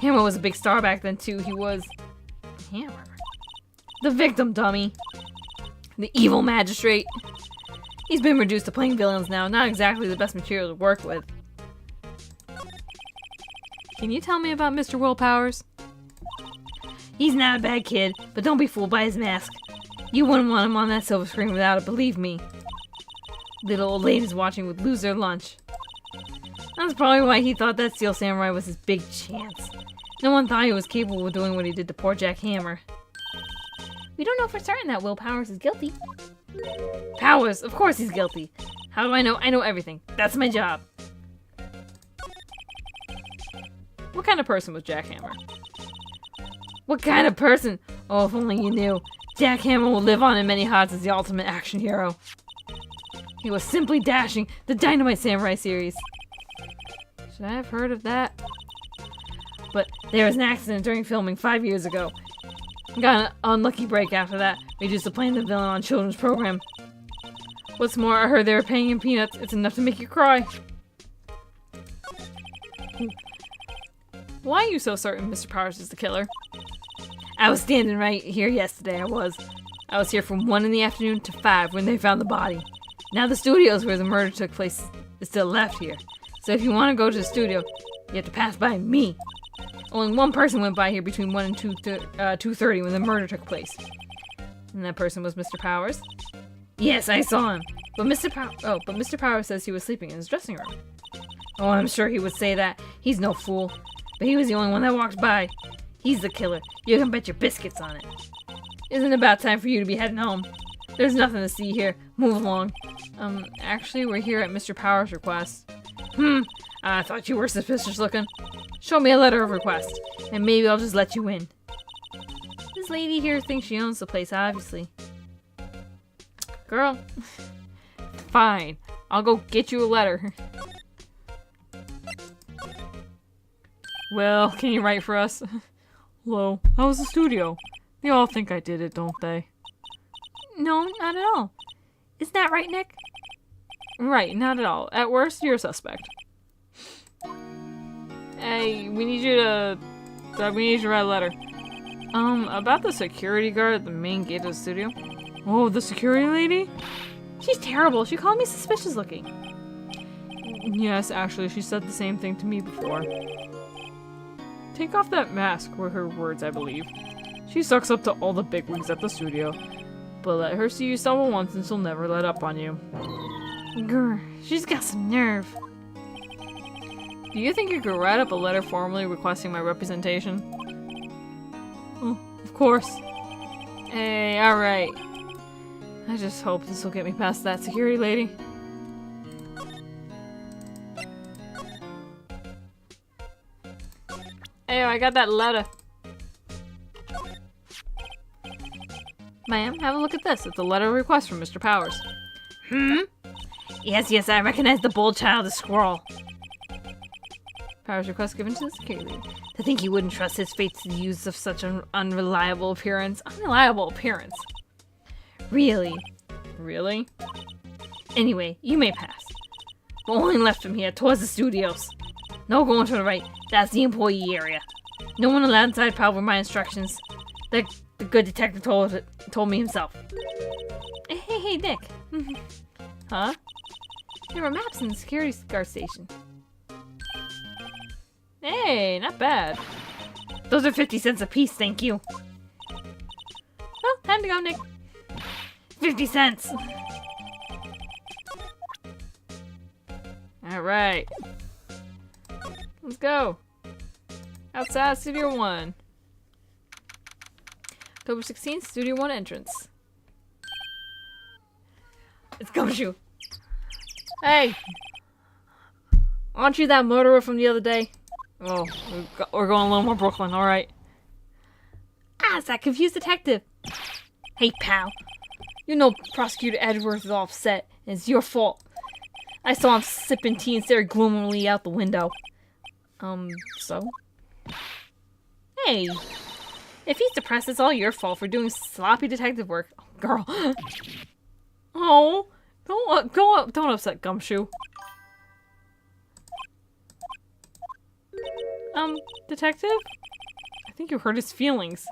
Hammer was a big star back then, too. He was... Hammer? The victim, dummy. The evil magistrate. He's been reduced to playing villains now. Not exactly the best material to work with. Can you tell me about Mr. Willpowers? He's not a bad kid, but don't be fooled by his mask. You wouldn't want him on that silver screen without it, believe me. Little old ladies watching would lose their lunch. That's probably why he thought that Steel Samurai was his big chance. No one thought he was capable of doing what he did to poor Jack Hammer. We don't know for certain that Will Powers is guilty. Powers, of course he's guilty. How do I know? I know everything. That's my job. What kind of person was Jack Hammer? What kind of person? Oh, if only you knew. Jack Hammer will live on in many hearts as the ultimate action hero. He was simply dashing, the Dynamite Samurai series. Should I have heard of that? But there was an accident during filming 5 years ago. Got an unlucky break after that. Reduced to playing the villain on a children's program. What's more, I heard they were paying him peanuts. It's enough to make you cry. Why are you so certain Mr. Powers is the killer? I was standing right here yesterday, I was here from 1 in the afternoon to 5 when they found the body. Now the studios where the murder took place is still left here. So if you want to go to the studio, you have to pass by me. Only one person went by here between 1 and 2:30 when the murder took place. And that person was Mr. Powers? Yes, I saw him. But Mr. Powers says he was sleeping in his dressing room. Oh, I'm sure he would say that. He's no fool. But he was the only one that walked by. He's the killer. You can bet your biscuits on it. Isn't it about time for you to be heading home? There's nothing to see here. Move along. Actually, we're here at Mr. Power's request. I thought you were suspicious looking. Show me a letter of request, and maybe I'll just let you in. This lady here thinks she owns the place, obviously. Girl. Fine. I'll go get you a letter. Well, can you write for us? Hello, how's the studio? They all think I did it, don't they? No, not at all. Isn't that right, Nick? Right, not at all. At worst, you're a suspect. Hey, we need you to write a letter. About the security guard at the main gate of the studio. Oh, the security lady? She's terrible. She called me suspicious looking. Yes, actually, she said the same thing to me before. Take off that mask, were her words, I believe. She sucks up to all the bigwigs at the studio. But let her see you stumble once and she'll never let up on you. Grr, she's got some nerve. Do you think you could write up a letter formally requesting my representation? Oh, of course. Hey, alright. I just hope this will get me past that security lady. Hey, I got that letter. Ma'am, have a look at this. It's a letter of request from Mr. Powers. Yes, I recognize the bold child of scrawl. Powers request given to the security lady. To think he wouldn't trust his fate to the use of such an unreliable appearance. Unreliable appearance? Really? Really? Anyway, you may pass. But only left from here towards the studios. No going to the right. That's the employee area. No one allowed inside, probably my instructions. The good detective told me himself. Hey, Nick. Huh? There were maps in the security guard station. Hey, not bad. Those are 50 cents a piece, thank you. Well, time to go, Nick. 50 cents! Alright. Let's go. Outside Studio 1. October 16th, Studio 1 entrance. It's Gumshoe. Hey! Aren't you that murderer from the other day? Oh, we're going a little more Brooklyn, alright. Ah, it's that confused detective. Hey, pal. You know Prosecutor Edwards is all upset, and it's your fault. I saw him sipping tea and staring gloomily out the window. So? Hey, if he's depressed, it's all your fault for doing sloppy detective work. Oh, girl. Oh, don't upset Gumshoe. Detective? I think you hurt his feelings.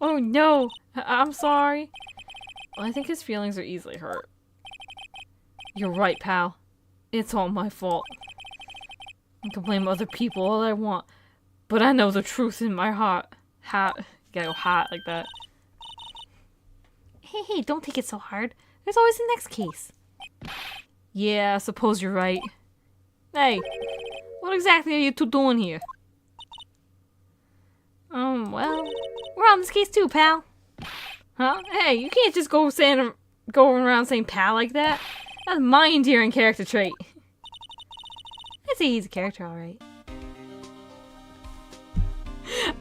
Oh no, I'm sorry. Well, I think his feelings are easily hurt. You're right, pal. It's all my fault. I can blame other people all I want, but I know the truth in my heart. You gotta go hot like that. Hey, don't take it so hard. There's always the next case. Yeah, I suppose you're right. Hey, what exactly are you two doing here? Well, we're on this case too, pal. Huh? Hey, you can't just go around saying pal like that. That's my endearing character trait. I'd say he's a character, alright.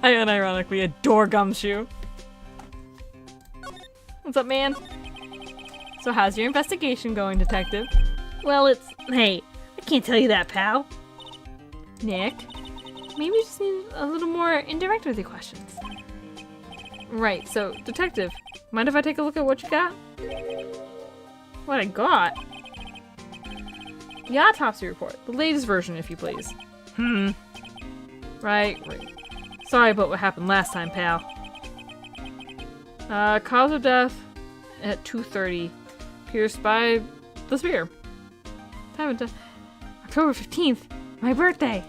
I unironically adore Gumshoe. What's up, man? So how's your investigation going, detective? Well, hey, I can't tell you that, pal. Nick? Maybe you just need a little more indirect with your questions. Right, so, detective, mind if I take a look at what you got? What I got? The autopsy report. The latest version, if you please. Right. Sorry about what happened last time, pal. Cause of death at 2:30. Pierced by the spear. Time of death. October 15th. My birthday.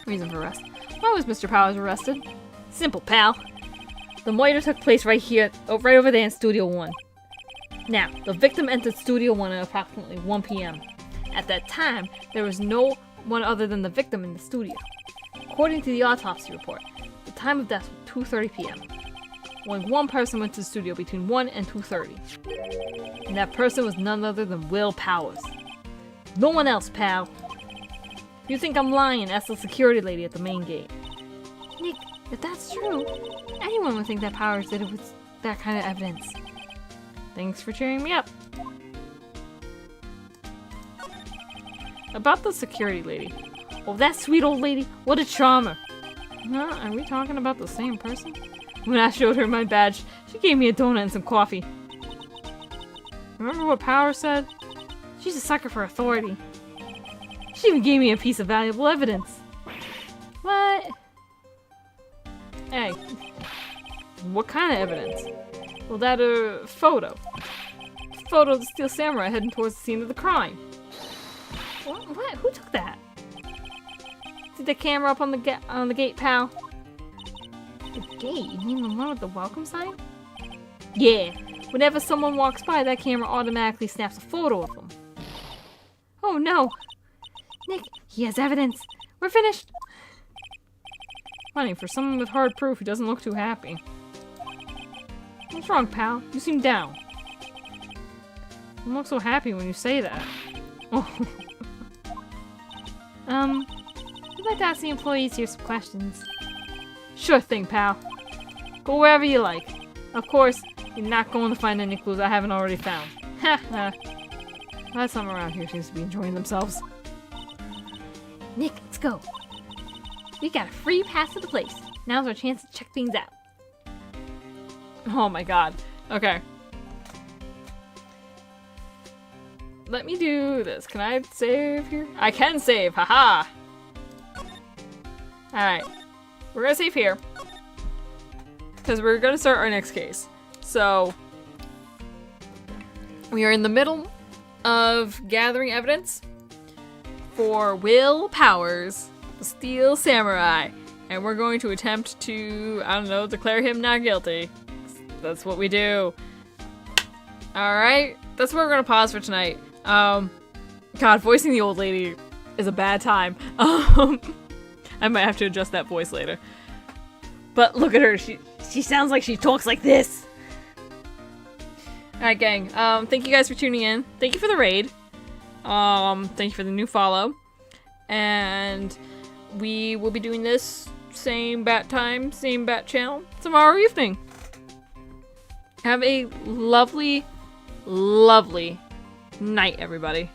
Reason for arrest. Why was Mr. Powers arrested? Simple, pal. The murder took place right here, right over there in Studio 1. Now, the victim entered Studio 1 at approximately 1 p.m. At that time, there was no one other than the victim in the studio. According to the autopsy report, the time of death was 2:30 p.m. Only one person went to the studio between 1 and 2:30. And that person was none other than Will Powers. No one else, pal. You think I'm lying? Ask the security lady at the main gate. Nick, if that's true, anyone would think that Powers did it with that kind of evidence. Thanks for cheering me up. About the security lady. Oh, that sweet old lady, what a charmer. No, are we talking about the same person? When I showed her my badge, she gave me a donut and some coffee. Remember what Power said? She's a sucker for authority. She even gave me a piece of valuable evidence. What? Hey, what kind of evidence? Well, that photo. Photo of the Steel Samurai heading towards the scene of the crime. What? Who took that? See the camera up on the gate, pal? The gate? You mean the one with the welcome sign? Yeah. Whenever someone walks by, that camera automatically snaps a photo of them. Oh no! Nick, he has evidence. We're finished. Funny, for someone with hard proof, he doesn't look too happy. What's wrong, pal? You seem down. You don't look so happy when you say that. Oh. I'd like to ask the employees here some questions. Sure thing, pal. Go wherever you like. Of course, you're not going to find any clues I haven't already found. Ha ha. Glad someone around here seems to be enjoying themselves. Nick, let's go. We got a free pass to the place. Now's our chance to check things out. Oh my god. Okay. Let me do this. Can I save here? I can save. Haha. Alright. We're gonna save here. Because we're gonna start our next case. So, we are in the middle of gathering evidence for Will Powers, the Steel Samurai. And we're going to attempt to, I don't know, declare him not guilty. That's what we do. Alright, that's where we're gonna pause for tonight. God, voicing the old lady is a bad time. I might have to adjust that voice later. But look at her, she sounds like she talks like this. Alright, gang, thank you guys for tuning in. Thank you for the raid. Thank you for the new follow. And we will be doing this same bat time, same bat channel tomorrow evening. Have a lovely, lovely night, everybody.